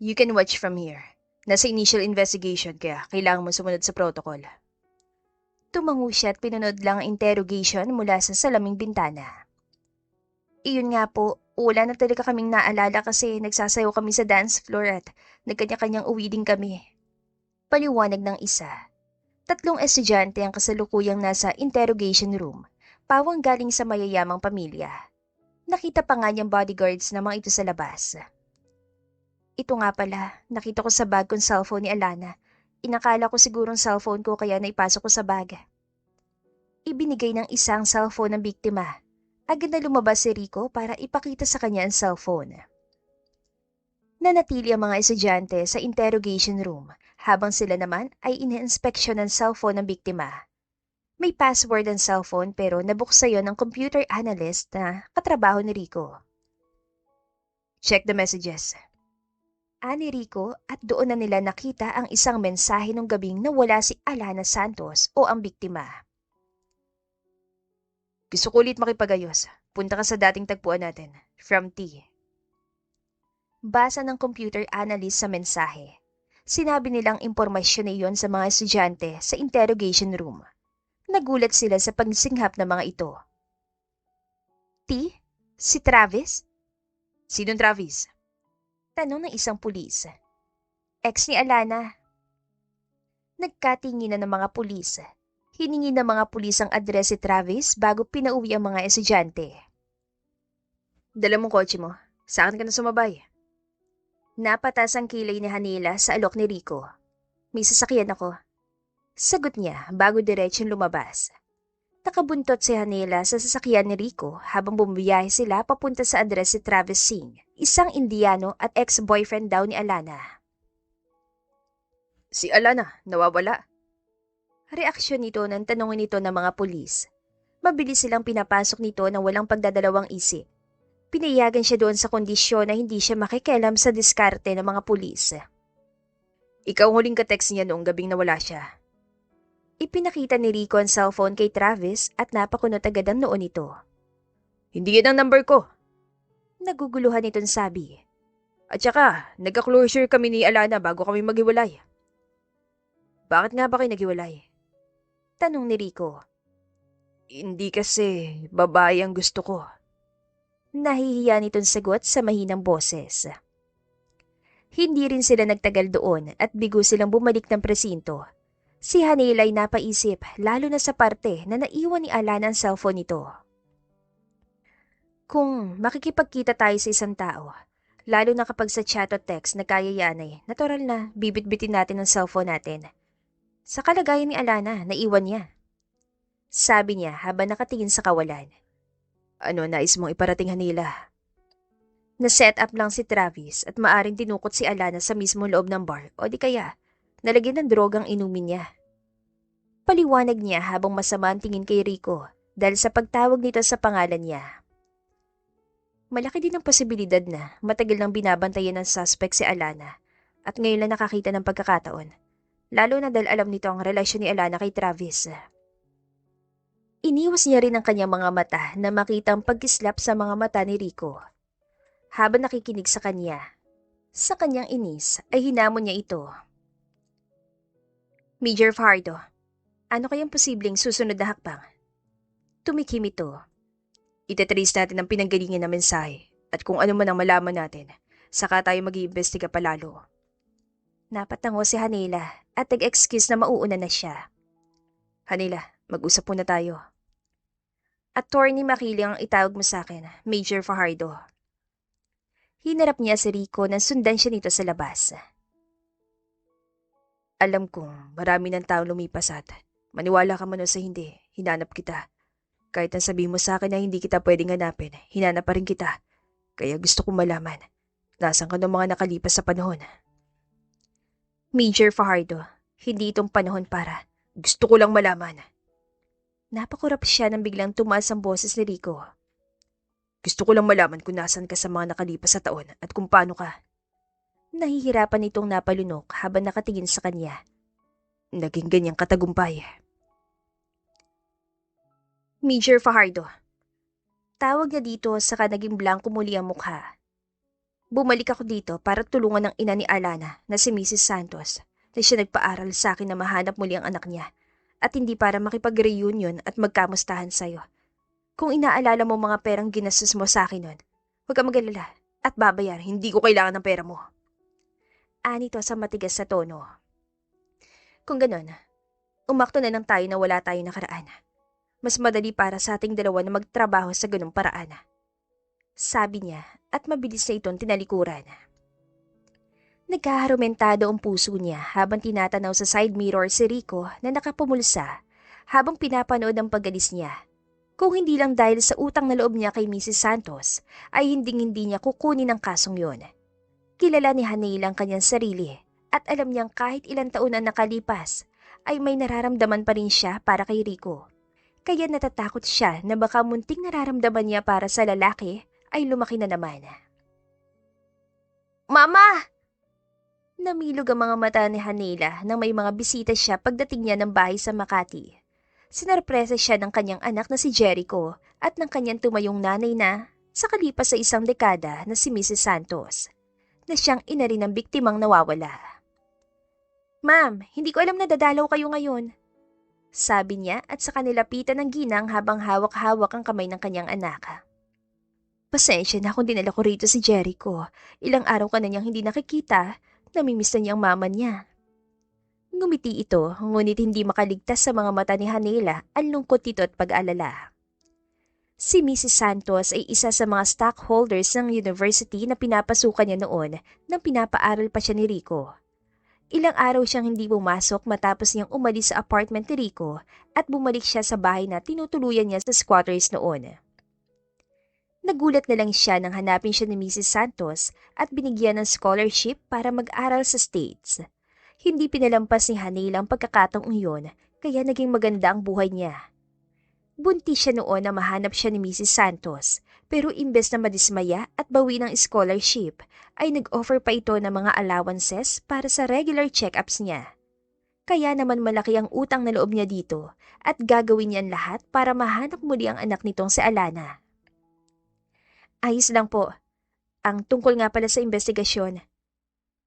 You can watch from here. Nasa initial investigation kaya kailangan mo sumunod sa protocol. Tumango siya at pinunod lang ang interrogation mula sa salaming bintana. Iyon nga po, wala na talaga kaming naalala kasi nagsasayaw kami sa dance floor at nagkanya-kanyang uwi din kami. Paliwanag ng isa. 3 estudyante ang kasalukuyang nasa interrogation room, pawang galing sa mayayamang pamilya. Nakita pa nga niyang bodyguards na mga ito sa labas. Ito nga pala, nakita ko sa bag kong cellphone ni Alana. Inakala ko sigurong cellphone ko kaya naipasok ko sa bag. Ibinigay ng isang cellphone ng biktima. Agad na lumabas si Rico para ipakita sa kanya ang cellphone. Nanatili ang mga estudyante sa interrogation room habang sila naman ay ine-inspeksyon ng cellphone ng biktima. May password ang cellphone pero nabuksa yon ng computer analyst na katrabaho ni Rico. Check the messages. Ani Rico at doon na nila nakita ang isang mensahe nung gabing nawala si Alana Santos o ang biktima. Gusto ko ulit makipagayos. Punta ka sa dating tagpuan natin. From T. Basa ng computer analyst sa mensahe. Sinabi nilang impormasyon na iyon sa mga estudyante sa interrogation room. Nagulat sila sa pagsinghap ng mga ito. T? Si Travis? Sinong Travis? Tanong ng isang pulis. Ex ni Alana. Nagkatinginan ng mga pulis. Hiningi ng mga pulis ang address si Travis bago pinauwi ang mga estudyante. Dala mong kotse mo. Sa akin ka na sumabay. Napatas ang kilay ni Hanela sa alok ni Rico. May sasakyan ako. Sagot niya bago diretsyon lumabas. Nakabuntot si Hanela sa sasakyan ni Rico habang bumibiyahe sila papunta sa address si Travis Singh, isang Indiano at ex-boyfriend daw ni Alana. Si Alana, nawawala. Reaksyon nito nang tanongin ito ng mga pulis. Mabilis silang pinapasok nito ng walang pagdadalawang isip. Pinayagan siya doon sa kondisyon na hindi siya makikialam sa diskarte ng mga pulis. Ikaw huling ka-text niya noong gabing nawala siya. Ipinakita ni Rico ang cellphone kay Travis at napakunot agad ang noon nito. Hindi yan ang number ko. Naguguluhan itong sabi. At saka, nagka-closure kami ni Alana bago kami maghiwalay. Bakit nga ba kayo naghiwalay? Tanong ni Rico. Hindi kasi babae ang gusto ko. Nahihiya nitong sagot sa mahinang boses. Hindi rin sila nagtagal doon at bigo silang bumalik ng presinto. Si Hanela ay napaisip lalo na sa parte na naiwan ni Alana ang cellphone nito. Kung makikipagkita tayo sa isang tao, lalo na kapag sa chat o text nagkayayanay, natural na bibitbitin natin ang cellphone natin. Sa kalagayan ni Alana, naiwan niya. Sabi niya habang nakatingin sa kawalan. Ano nais mong iparating, Hanela? Na-set up lang si Travis at maaring tinukot si Alana sa mismo loob ng bar o di kaya nalagyan ng drogang inumin niya. Paliwanag niya habang masama ang tingin kay Rico dahil sa pagtawag nito sa pangalan niya. Malaki din ang posibilidad na matagal nang binabantayan ng suspect si Alana at ngayon lang nakakita ng pagkakataon, lalo na dahil alam nito ang relasyon ni Alana kay Travis. Iniwas niya rin ang kanyang mga mata na makita ang pagkislap sa mga mata ni Rico. Habang nakikinig sa kanyang inis ay hinamon niya ito. Major Fajardo, ano kayang posibleng susunod na hakbang? Tumikim ito. Itetrace natin ang pinanggalingan ng mensahe at kung ano man ang malaman natin, saka tayo mag-iimbestiga palalo. Napatango si Hanela at nag-excuse na mauuna na siya. Hanela, mag-usap muna tayo. Attorney Makili ang itawag mo sa akin, Major Fajardo. Hinarap niya si Rico nang sundan siya nito sa labas. Alam kong marami ng tao lumipas at maniwala ka man o sa hindi, hinanap kita. Kahit ang sabihin mo sa akin na hindi kita pwedeng hanapin, hinanap pa rin kita. Kaya gusto kong malaman, nasan ka ng mga nakalipas sa panahon? Major Fajardo, hindi itong panahon para. Gusto ko lang malaman. Napakurap siya nang biglang tumaas ang boses ni Rico. Gusto ko lang malaman kung nasan ka sa mga nakalipas sa taon at kung paano ka. Nahihirapan itong napalunok habang nakatingin sa kanya. Naging ganyang katagumpay. Major Fajardo. Tawag niya dito saka naging blanko muli ang mukha. Bumalik ako dito para tulungan ng ina ni Alana na si Mrs. Santos na siya nagpaaral sa akin na mahanap muli ang anak niya at hindi para makipag-reunion at magkamustahan sa'yo. Kung inaalala mo mga perang ginastos mo sa akin nun, huwag ka mag-alala at babayar, hindi ko kailangan ng pera mo. Anito sa matigas sa tono. Kung ganon, umakto na lang tayo na wala tayong nakaraan. Mas madali para sa ating dalawa na magtrabaho sa ganung paraan. Sabi niya at mabilis na itong tinalikuran. Nagkaharumentado ang puso niya habang tinatanaw sa side mirror si Rico na nakapumulsa habang pinapanood ang pag-alis niya. Kung hindi lang dahil sa utang na loob niya kay Mrs. Santos, ay hinding-hindi niya kukunin ang kasong yon. Kilala ni Hanela ang kanyang sarili at alam niyang kahit ilang taon na nakalipas, ay may nararamdaman pa rin siya para kay Rico. Kaya natatakot siya na baka munting nararamdaman niya para sa lalaki ay lumaki na naman. Mama! Namilog ang mga mata ni Hanela nang may mga bisita siya pagdating niya ng bahay sa Makati. Sinarpresa siya ng kanyang anak na si Jericho at ng kanyang tumayong nanay na, sa kalipas sa isang dekada na si Mrs. Santos, na siyang ina rin ng biktimang nawawala. Ma'am, hindi ko alam na dadalaw kayo ngayon. Sabi niya at sa kanilapitan ng ginang habang hawak-hawak ang kamay ng kanyang anak. Pasensya na kung dinala ko rito si Jericho. Ilang araw ka na niyang hindi nakikita, namimiss na niya ang mama niya. Ngumiti ito, ngunit hindi makaligtas sa mga mata ni Hanela ang lungkot nito at pag-alala. Si Mrs. Santos ay isa sa mga stockholders ng university na pinapasukan niya noon nang pinapaaral pa siya ni Rico. Ilang araw siyang hindi pumasok matapos niyang umalis sa apartment ni Rico at bumalik siya sa bahay na tinutuluyan niya sa squatters noon. Nagulat na lang siya nang hanapin siya ni Mrs. Santos at binigyan ng scholarship para mag-aral sa States. Hindi pinalampas ni Hanela ang pagkakataong iyon kaya naging maganda ang buhay niya. Buntis siya noon na mahanap siya ni Mrs. Santos pero imbes na madismaya at bawi ng scholarship ay nag-offer pa ito ng mga allowances para sa regular check-ups niya. Kaya naman malaki ang utang na loob niya dito at gagawin niya ang lahat para mahanap muli ang anak nitong si Alana. Ayos lang po. Ang tungkol nga pala sa investigasyon.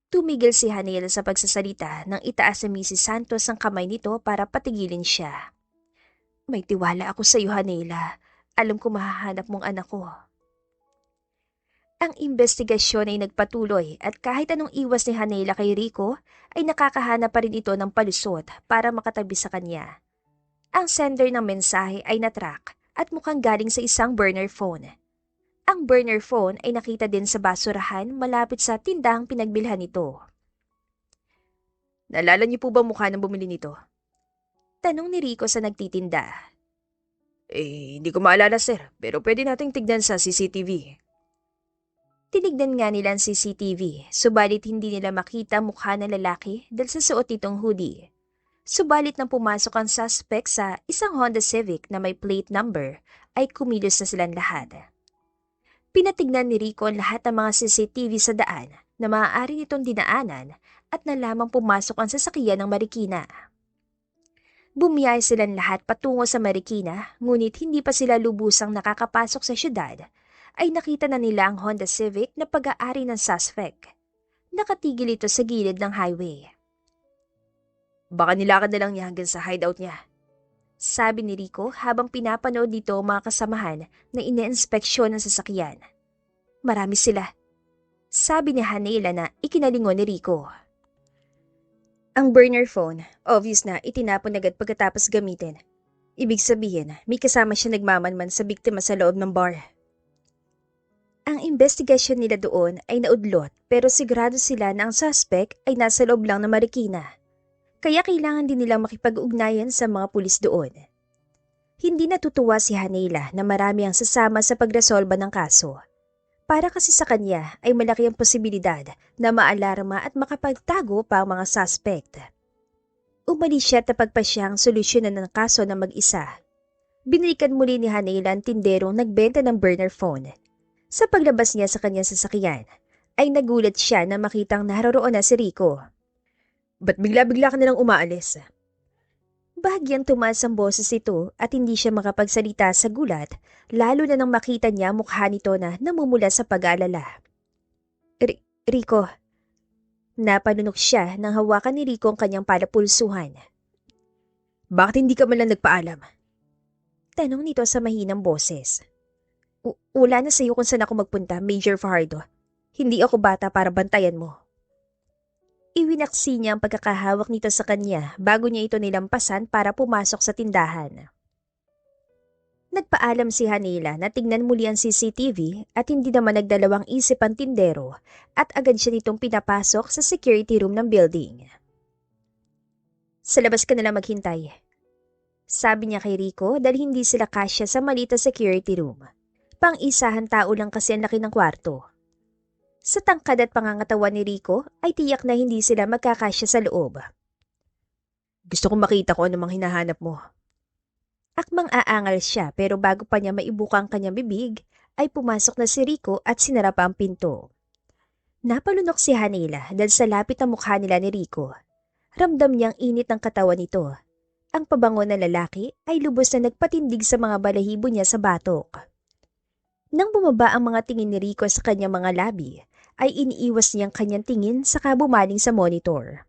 Tumigil si Hanela sa pagsasalita nang itaas sa Mrs. Santos ang kamay nito para patigilin siya. May tiwala ako sa iyo, Hanela. Alam ko mahahanap mong anak ko. Ang investigasyon ay nagpatuloy at kahit anong iwas ni Hanela kay Rico, ay nakakahanap pa rin ito ng palusot para makatabi sa kanya. Ang sender ng mensahe ay natrack at mukhang galing sa isang burner phone. Ang burner phone ay nakita din sa basurahan malapit sa tindahang pinagbilhan nito. Naalala niyo po ba mukha ng bumili nito? Tanong ni Rico sa nagtitinda. Hindi ko maalala sir, pero pwede nating tignan sa CCTV. Tinignan nga nila ang CCTV, subalit hindi nila makita mukha ng lalaki dahil sa suot nitong hoodie. Subalit nang pumasok ang suspect sa isang Honda Civic na may plate number, ay kumilos na silang lahat. Pinatignan ni Rico ang lahat ng mga CCTV sa daan na maaari nitong dinaanan at nalamang pumasok ang sasakyan ng Marikina. Bumiyay silang lahat patungo sa Marikina, ngunit hindi pa sila lubusang nakakapasok sa syudad, ay nakita na nila ang Honda Civic na pag-aari ng suspect. Nakatigil ito sa gilid ng highway. Baka nilakad na lang niya hanggang sa hideout niya. Sabi ni Rico habang pinapanood nito ang mga kasamahan na ine-inspeksyon ng sasakyan. Marami sila. Sabi ni Hanela na ikinalingon ni Rico. Ang burner phone, obvious na itinapon agad pagkatapos gamitin. Ibig sabihin, may kasama siya nagmamanman sa biktima sa loob ng bar. Ang investigasyon nila doon ay naudlot pero sigurado sila na ang suspect ay nasa loob lang ng Marikina. Kaya kailangan din nilang makipag-ugnayan sa mga pulis doon. Hindi natutuwa si Hanela na marami ang sasama sa pagresolba ng kaso. Para kasi sa kanya ay malaki ang posibilidad na maalarma at makapagtago pa ang mga suspect. Umalis siya at napagpasya ang solusyonan ng kaso na mag-isa. Binalikan muli ni Hanela ang tinderong nagbenta ng burner phone. Sa paglabas niya sa kanyang sasakyan, ay nagulat siya na makitang naroroon na si Rico. Ba't bigla-bigla ka nalang umaalis? Bahagyang tumaas ang boses nito at hindi siya makapagsalita sa gulat, lalo na nang makita niya mukha nito na namumula sa pag-aalala. Rico. Napanunok siya nang hawakan ni Rico ang kanyang palapulsuhan. Bakit hindi ka man lang nagpaalam? Tanong nito sa mahinang boses. Wala na sa'yo kung saan ako magpunta, Major Fajardo. Hindi ako bata para bantayan mo. Iwinaksi niya ang pagkakahawak nito sa kanya bago niya ito nilampasan para pumasok sa tindahan. Nagpaalam si Hanela na tingnan muli ang CCTV at hindi naman nagdalawang isip ang tindero at agad siya nitong pinapasok sa security room ng building. Sa labas ka nalang maghintay. Sabi niya kay Rico dahil hindi sila kasya sa malita security room. Pang-isahan tao lang kasi ang laki ng kwarto. Sa tangkad at pangangatawan ni Rico ay tiyak na hindi sila magkakasya sa loob. Gusto kong makita kung anumang hinahanap mo. Akmang aangal siya pero bago pa niya maibuka ang kanyang bibig, ay pumasok na si Rico at sinara pa ang pinto. Napalunok si Hanela dahil sa lapit na mukha nila ni Rico. Ramdam niyang init ng katawan nito. Ang pabango na lalaki ay lubos na nagpatindig sa mga balahibo niya sa batok. Nang bumaba ang mga tingin ni Rico sa kanyang mga labi, ay iniiwas niyang kanyang tingin saka bumaling sa monitor.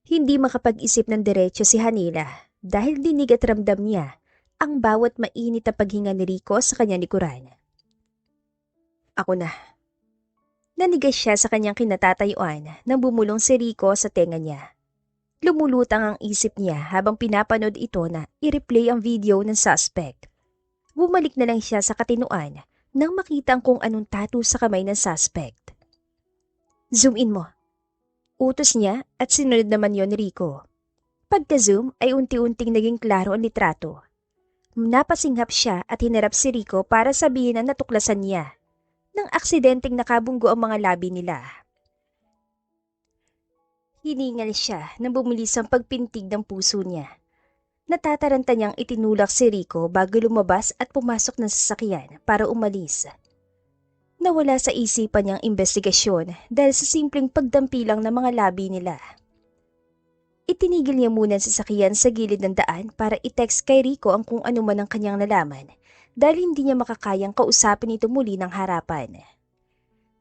Hindi makapag-isip ng diretso si Hanela dahil dinig at ramdam niya ang bawat mainit na paghinga ni Rico sa kanyang likuran. Ako na. Nanigas siya sa kanyang kinatatayuan nang bumulong si Rico sa tenga niya. Lumulutang ang isip niya habang pinapanood ito na i-replay ang video ng suspect. Bumalik na lang siya sa katinuan nang makita kung anong tattoo sa kamay ng suspect. Zoom in mo. Utos niya at sinunod naman yon ni Rico. Pagka-zoom ay unti-unting naging klaro ang litrato. Napasinghap siya at hinarap si Rico para sabihin na natuklasan niya. Nang aksidenteng nakabunggo ang mga labi nila. Hiningal siya nang bumilis ang pagpintig ng puso niya. Natataranta niyang itinulak si Rico bago lumabas at pumasok ng sasakyan para umalis. Nawala sa isipan niyang investigasyon dahil sa simpleng pagdampi lang ng mga labi nila. Itinigil niya muna ang sasakyan sa gilid ng daan para i-text kay Rico ang kung ano man ang kanyang nalaman dahil hindi niya makakayang kausapin ito muli ng harapan.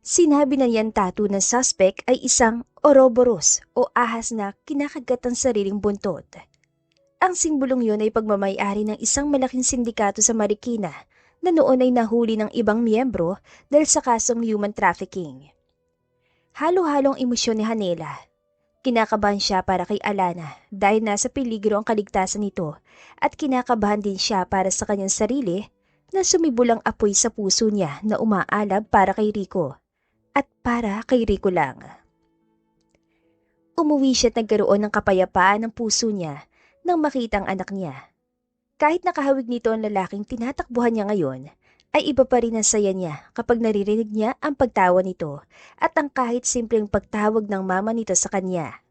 Sinabi na niyan tattoo ng suspect ay isang Ouroboros o ahas na kinakagat ang sariling buntot. Ang simbolong yun ay pagmamay-ari ng isang malaking sindikato sa Marikina na noon ay nahuli ng ibang miyembro dahil sa kasong human trafficking. Halo-halong emosyon ni Hanela. Kinakabahan siya para kay Alana dahil nasa peligro ang kaligtasan nito at kinakabahan din siya para sa kanyang sarili na sumibulang apoy sa puso niya na umaalab para kay Rico at para kay Rico lang. Umuwi siya at nagkaroon ng kapayapaan ng puso niya nang makita ang anak niya. Kahit nakahawig nito ang lalaking tinatakbuhan niya ngayon, ay iba pa rin ang saya niya kapag naririnig niya ang pagtawa nito at ang kahit simpleng pagtawag ng mama nito sa kanya.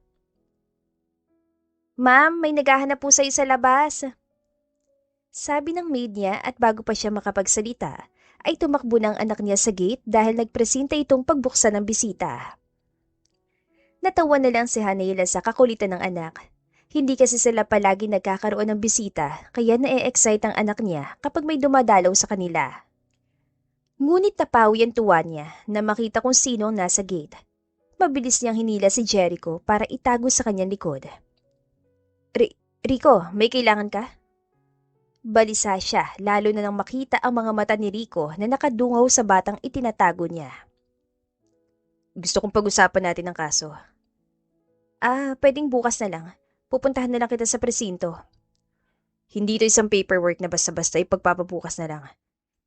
Ma'am, may naghahanap po sa'yo sa labas. Sabi ng maid niya at bago pa siya makapagsalita, ay tumakbo ng anak niya sa gate dahil nagpresenta itong pagbuksan ng bisita. Natawa na lang si Hanela sa kakulitan ng anak. Hindi kasi sila palagi nagkakaroon ng bisita kaya na-excite ang anak niya kapag may dumadalaw sa kanila. Ngunit napawi ang tuwa niya na makita kung sino ang nasa gate. Mabilis niyang hinila si Jericho para itago sa kanyang likod. Rico, may kailangan ka? Balisa siya lalo na nang makita ang mga mata ni Rico na nakadungaw sa batang itinatago niya. Gusto kong pag-usapan natin ang kaso. Pwedeng bukas na lang. Pupuntahan na lang kita sa presinto. Hindi ito isang paperwork na basta-basta ipagpapabukas na lang.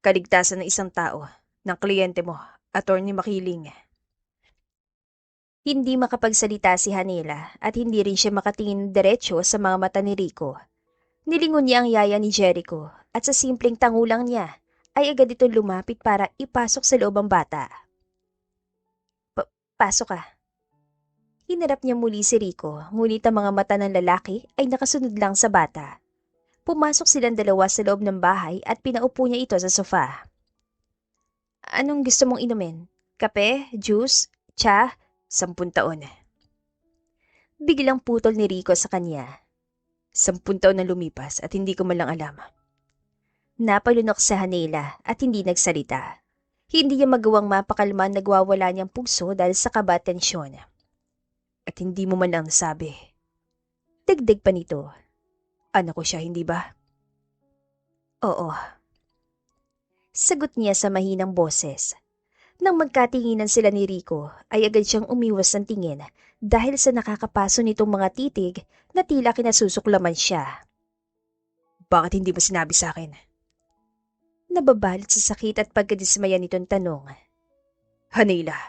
Kaligtasan ng isang tao, ng kliyente mo, Attorney Makiling. Hindi makapagsalita si Hanela at hindi rin siya makatingin diretso sa mga mata ni Rico. Nilingon niya ang yaya ni Jericho at sa simpleng tangulang niya ay agad itong lumapit para ipasok sa loob ang bata. Pasok ka. Hinarap niya muli si Rico ngunit ang mga mata ng lalaki ay nakasunod lang sa bata. Pumasok silang dalawa sa loob ng bahay at pinaupo niya ito sa sofa. Anong gusto mong inumin? Kape? Juice? Tsa? 10 taon. Biglang putol ni Rico sa kanya. 10 taon na lumipas at hindi ko man lang alam. Napalunok sa Hanela at hindi nagsalita. Hindi niya magawang mapakalma nagwawala niyang puso dahil sa kaba at tensyon. At hindi mo man lang nasabi. Dagdag pa nito. Anak ko siya, hindi ba? Oo. Sagot niya sa mahinang boses. Nang magkatinginan sila ni Rico, ay agad siyang umiwas ng tingin dahil sa nakakapaso nitong mga titig na tila kinasusuklaman siya. Bakit hindi mo sinabi sa akin? Nababalit sa sakit at pagkadismaya nitong tanong. Hanela,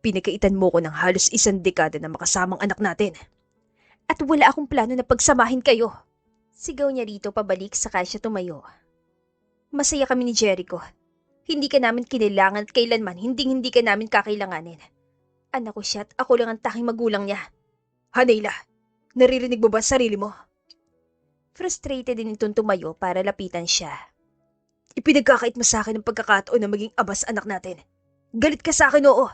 pinagkaitan mo ko ng halos 1 dekada na makasamang anak natin. At wala akong plano na pagsamahin kayo. Sigaw niya rito pabalik saka siya tumayo. Masaya kami ni Jericho. Hindi ka namin kinailangan at kailanman hindi ka namin kakailanganin. Anak ko siya at ako lang ang tanging magulang niya. Hanela, naririnig mo ba sarili mo? Frustrated din itong tumayo para lapitan siya. Ipinagkakait mo sa akin ang pagkakataon na maging abas anak natin. Galit ka sa akin, oo.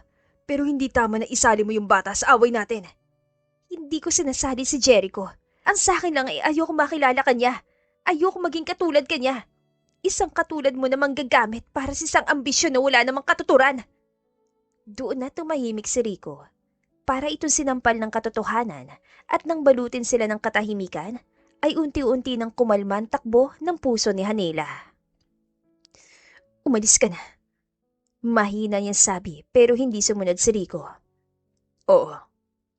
Pero hindi tama na isali mo yung bata sa away natin. Hindi ko sinasali si Jericho. Ang sa akin lang ay ayoko makilala kanya. Ayoko maging katulad kanya. Isang katulad mo na manggagamit para sa isang ambisyon na wala namang katuturan. Doon na tumahimik si Rico. Para itong sinampal ng katotohanan at nang balutin sila ng katahimikan, ay unti-unti nang kumalman takbo ng puso ni Hanela. Umalis ka na. Mahina niyang sabi pero hindi sumunod si Rico. Oo,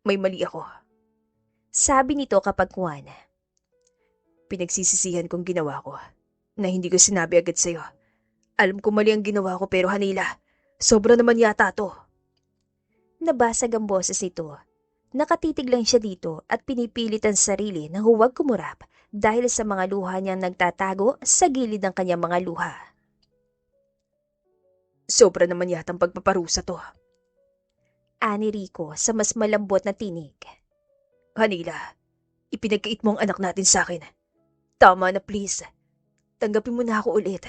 may mali ako. Sabi nito kapagkuhan. Pinagsisisihan kong ginawa ko na hindi ko sinabi agad sa'yo. Alam ko mali ang ginawa ko pero Hanela, sobra naman yata to. Nabasag ang boses nito. Nakatitig lang siya dito at pinipilit ang sarili na huwag kumurap dahil sa mga luha niyang nagtatago sa gilid ng kanyang mga luha. Sobra naman yata ang pagpaparusa to. Ani Rico sa mas malambot na tinig. Hanela, ipinagkait mo ang anak natin sa akin. Tama na please. Tanggapin mo na ako ulit.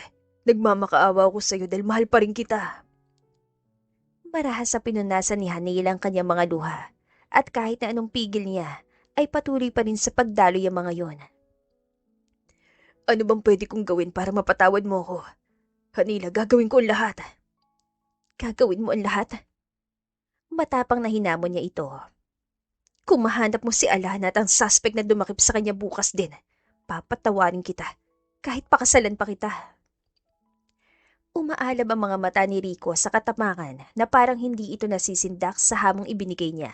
Nagmamakaawa ako sa'yo dahil mahal pa rin kita. Marahas sa pinunasan ni Hanela ang kanyang mga luha at kahit na anong pigil niya ay patuloy pa rin sa pagdaloy ang mga yon. Ano bang pwede kong gawin para mapatawad mo ako? Hanela, gagawin ko ang lahat. Gagawin mo ang lahat? Matapang na hinamon niya ito. Kung mahanap mo si Alana at ang suspect na dumakip sa kanya bukas din, papatawarin kita. Kahit pakasalan pa kita. Umaalab ang mga mata ni Rico sa katamakan na parang hindi ito nasisindak sa hamong ibinigay niya.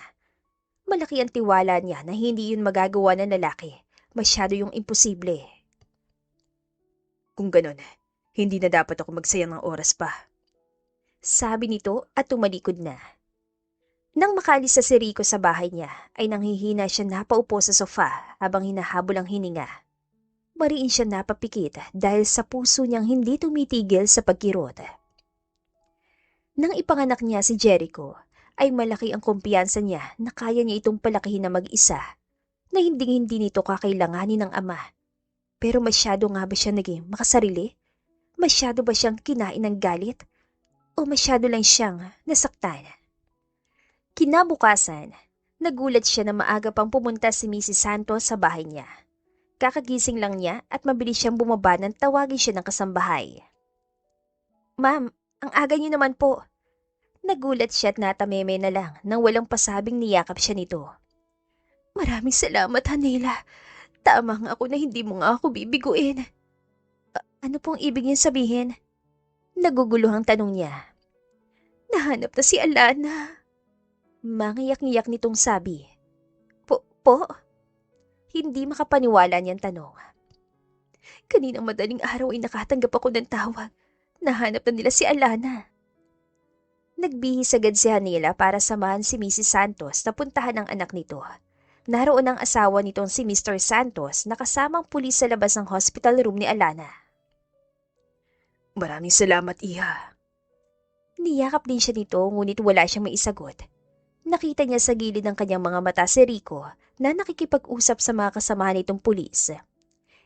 Malaki ang tiwala niya na hindi yun magagawa ng lalaki. Masyado yung imposible. Kung ganon, hindi na dapat ako magsayang ng oras pa. Sabi nito at tumalikod na. Nang makaalis sa si Rico sa bahay niya, ay nanghihina siya napaupo sa sofa habang hinahabol ang hininga. Mariin siya napapikit dahil sa puso niyang hindi tumitigil sa pagkirot. Nang ipanganak niya si Jericho, ay malaki ang kumpiyansa niya na kaya niya itong palakihin na mag-isa, na hindi nito kakailanganin ng ama. Pero masyado nga ba siya naging makasarili? Masyado ba siyang kinain ng galit? O masyado lang siyang nasaktan? Kinabukasan, nagulat siya na maaga pang pumunta si Mrs. Santos sa bahay niya. Kakagising lang niya at mabilis siyang bumaba nang tawagin siya ng kasambahay. Ma'am, ang aga niyo naman po. Nagulat siya at natameme na lang nang walang pasabing niyakap siya nito. Maraming salamat, Hanela. Tama nga ako na hindi mo nga ako bibiguin. Ano pong ibig niyang sabihin? Naguguluhang tanong niya. Nahanap na si Alana. Mangiyak-ngiyak nitong sabi. Po? Hindi makapaniwala niyang tanong. Kaninang madaling araw ay nakatanggap ako ng tawag. Nahanap na nila si Alana. Nagbihis agad si Hanela para samahan si Mrs. Santos na puntahan ang anak nito. Naroon ang asawa nitong si Mr. Santos na kasamang pulis sa labas ng hospital room ni Alana. Maraming salamat, Iha. Niyakap din siya nito ngunit wala siyang maisagot. Nakita niya sa gilid ng kanyang mga mata si Rico na nakikipag-usap sa mga kasamahan nitong pulis.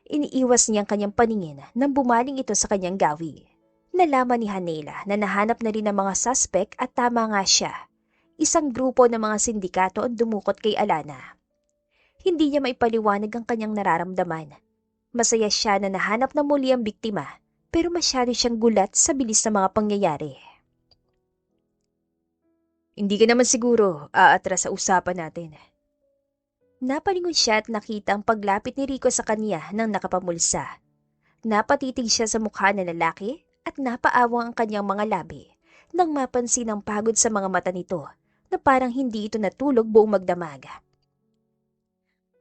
Iniiwas niya ang kanyang paningin nang bumaling ito sa kanyang gawi. Nalaman ni Hanela na nahanap na rin ang mga suspect at tama nga siya. Isang grupo ng mga sindikato ang dumukot kay Alana. Hindi niya maipaliwanag ang kanyang nararamdaman. Masaya siya na nahanap na muli ang biktima, pero masyado siyang gulat sa bilis ng mga pangyayari. Hindi ka naman siguro aatras sa usapan natin. Napalingon siya at nakita ang paglapit ni Rico sa kanya nang nakapamulsa. Napatitig siya sa mukha ng lalaki at napaawang ang kanyang mga labi nang mapansin ang pagod sa mga mata nito na parang hindi ito natulog buong magdamag.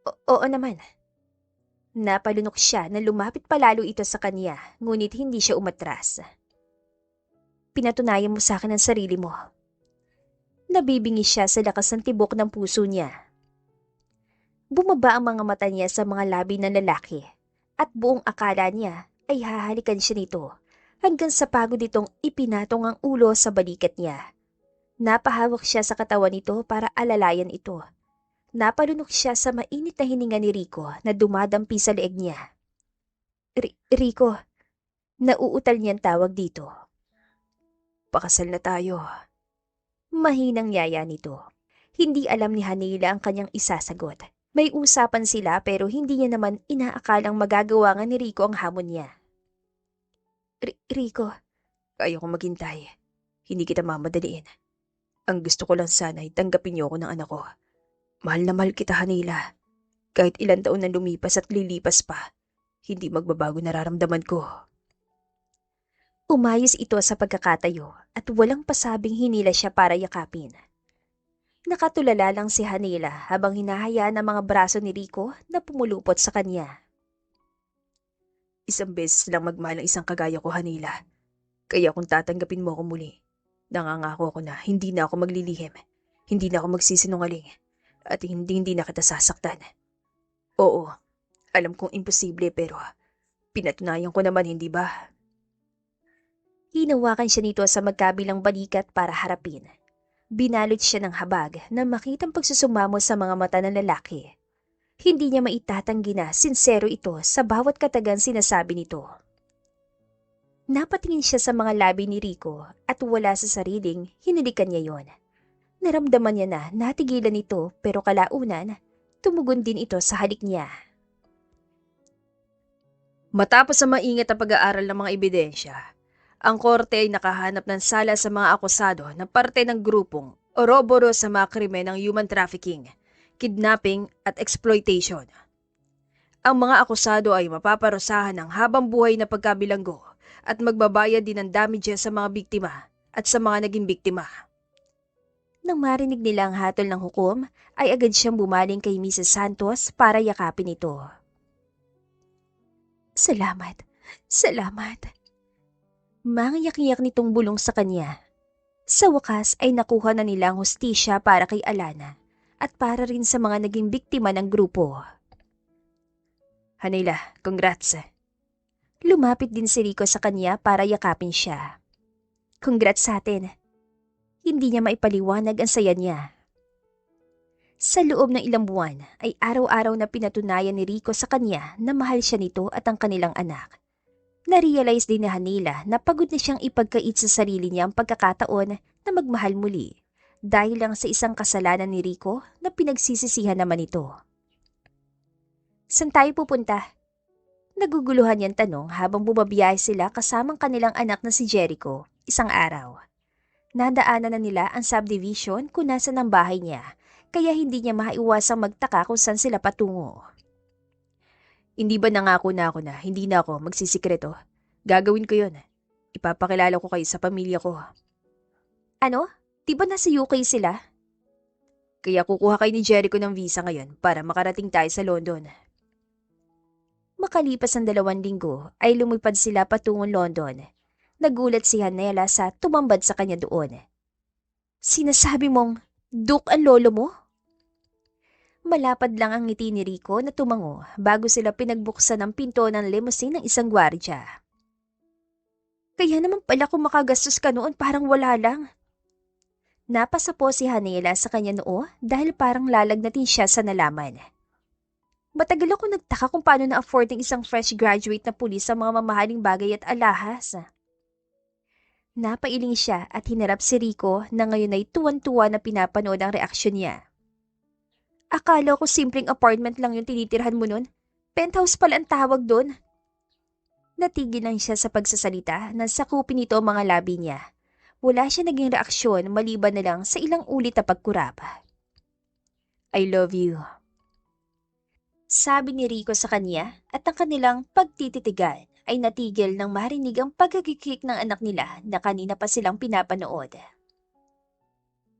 Oo naman. Napalunok siya na lumapit palalo ito sa kanya ngunit hindi siya umatras. Pinatunayan mo sa akin ang sarili mo. Nabibingi siya sa lakas ng tibok ng puso niya. Bumaba ang mga mata niya sa mga labi ng lalaki at buong akala niya ay hahalikan siya nito hanggang sa pagod itong ipinatong ang ulo sa balikat niya. Napahawak siya sa katawan nito para alalayan ito. Napalunok siya sa mainit na hininga ni Rico na dumadampi sa leeg niya. Rico, nauutal niyang tawag dito. Pakasal na tayo. Mahinang yaya nito. Hindi alam ni Hanela ang kanyang isasagot. May usapan sila pero hindi niya naman inaakalang magagawa nga ni Rico ang hamon niya. Rico, Kaya kong maghintay. Hindi kita mamadaliin. Ang gusto ko lang sana ay tanggapin niyo ako ng anak ko. Mahal na mahal kita, Hanela. Kahit ilang taon na lumipas at lilipas pa, hindi magbabago nararamdaman ko. umayos ito sa pagkakatayo at walang pasabing hinila siya para yakapin. Nakatulala lang si Hanela habang hinahayaan ang mga braso ni Rico na pumulupot sa kanya. Isang beses lang magmahal ang isang kagaya ko, Hanela. Kaya kung tatanggapin mo ako muli, nangangako ko na hindi na ako maglilihim, hindi na ako magsisinungaling, at hindi na kita sasaktan. Oo, alam kong imposible pero pinatunayan ko naman, hindi ba? Hinawakan siya nito sa magkabilang balikat para harapin. Binalot siya ng habag na makitang pagsusumamo sa mga mata ng lalaki. Hindi niya maitatanggi na sinsero ito sa bawat katagang sinasabi nito. Napatingin siya sa mga labi ni Rico at wala sa sariling hinalikan niya yon. Naramdaman niya na natigilan ito pero kalaunan, tumugon din ito sa halik niya. Matapos ang maingat na pag-aaral ng mga ebidensya, ang korte ay nakahanap ng sala sa mga akusado na parte ng grupong Oroboro sa mga krimen ng human trafficking, kidnapping at exploitation. Ang mga akusado ay mapaparusahan ng habang buhay na pagkabilanggo at magbabayad din ng damages sa mga biktima at sa mga naging biktima. Nang marinig nila ang hatol ng hukom, ay agad siyang bumaling kay Mrs. Santos para yakapin ito. Salamat. Mangiyak-iyak nitong bulong sa kanya. Sa wakas ay nakuha na nila ang hustisya para kay Alana at para rin sa mga naging biktima ng grupo. Hanela, congrats. Lumapit din si Rico sa kanya para yakapin siya. Congrats sa atin. Hindi niya maipaliwanag ang saya niya. Sa loob ng ilang buwan ay araw-araw na pinatunayan ni Rico sa kanya na mahal siya nito at ang kanilang anak. Narealize din ni Hanela na pagod na siyang ipagkait sa sarili niya ang pagkakataon na magmahal muli dahil lang sa isang kasalanan ni Rico na pinagsisisihan naman ito. Saan tayo pupunta? Naguguluhan niyang tanong habang bumabiyahe sila kasamang kanilang anak na si Jericho isang araw. Nadaanan na nila ang subdivision kung nasan ang bahay niya, kaya hindi niya maiwasang magtaka kung saan sila patungo. Hindi ba nangako na ako na hindi na ako magsisikreto? Gagawin ko yun. Ipapakilala ko kayo sa pamilya ko. Ano? Di ba nasa UK sila? Kaya kukuha kayo ni Jericho ng visa ngayon para makarating tayo sa London. Makalipas ang 2 linggo ay lumipad sila patungong London. Nagulat si Hanela sa tumambad sa kanya doon. Sinasabi mong Duke ang lolo mo? Malapad lang ang ngiti ni Rico na tumango bago sila pinagbuksan ng pinto ng limousine ng isang gwardya. Kaya naman pala kung makagastos ka noon parang wala lang. Napasa po si Hanela sa kanya noo dahil parang lalagnatin siya sa nalaman. Matagal ako nagtaka kung paano na-afford ng isang fresh graduate na pulis sa mga mamahaling bagay at alahas. Napailing siya at hinarap si Rico na ngayon ay tuwan-tuwa na pinapanood ang reaksyon niya. Akala ko simpleng apartment lang yung tinitirhan mo nun. Penthouse pala ang tawag doon. Natigil lang siya sa pagsasalita nang sakupin nito ang mga labi niya. Wala siya naging reaksyon maliban na lang sa ilang ulit na pagkurap. I love you. Sabi ni Rico sa kanya at ang kanilang pagtititigan ay natigil nang marinig ang pagkikik ng anak nila na kanina pa silang pinapanood.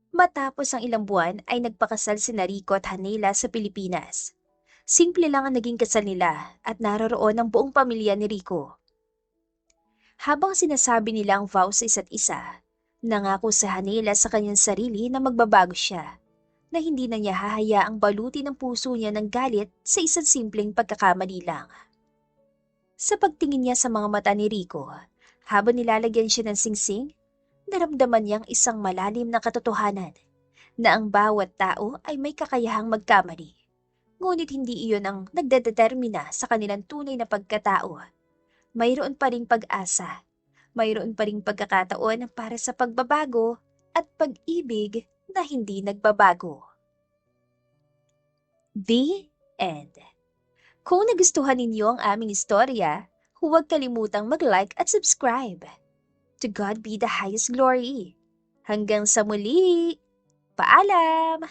Matapos ang ilang buwan ay nagpakasal sina Rico at Hanela sa Pilipinas. Simple lang ang naging kasal nila at naroroon ang buong pamilya ni Rico. Habang sinasabi nila ang vow sa isa't isa, nangako sa Hanela sa kanyang sarili na magbabago siya, na hindi na niya hahayaang balutin ang puso niya ng galit sa isang simpleng pagkakamali lang. Sa pagtingin niya sa mga mata ni Rico, habang nilalagyan siya ng singsing, naramdaman niyang isang malalim na katotohanan na ang bawat tao ay may kakayahang magkamali. Ngunit hindi iyon ang nagdedetermina sa kanilang tunay na pagkatao. Mayroon pa ring pag-asa, mayroon pa ring pagkakataon para sa pagbabago at pag-ibig na hindi nagbabago. The End. Kung nagustuhan ninyo ang aming istorya, huwag kalimutang mag-like at subscribe. To God be the highest glory. Hanggang sa muli! Paalam!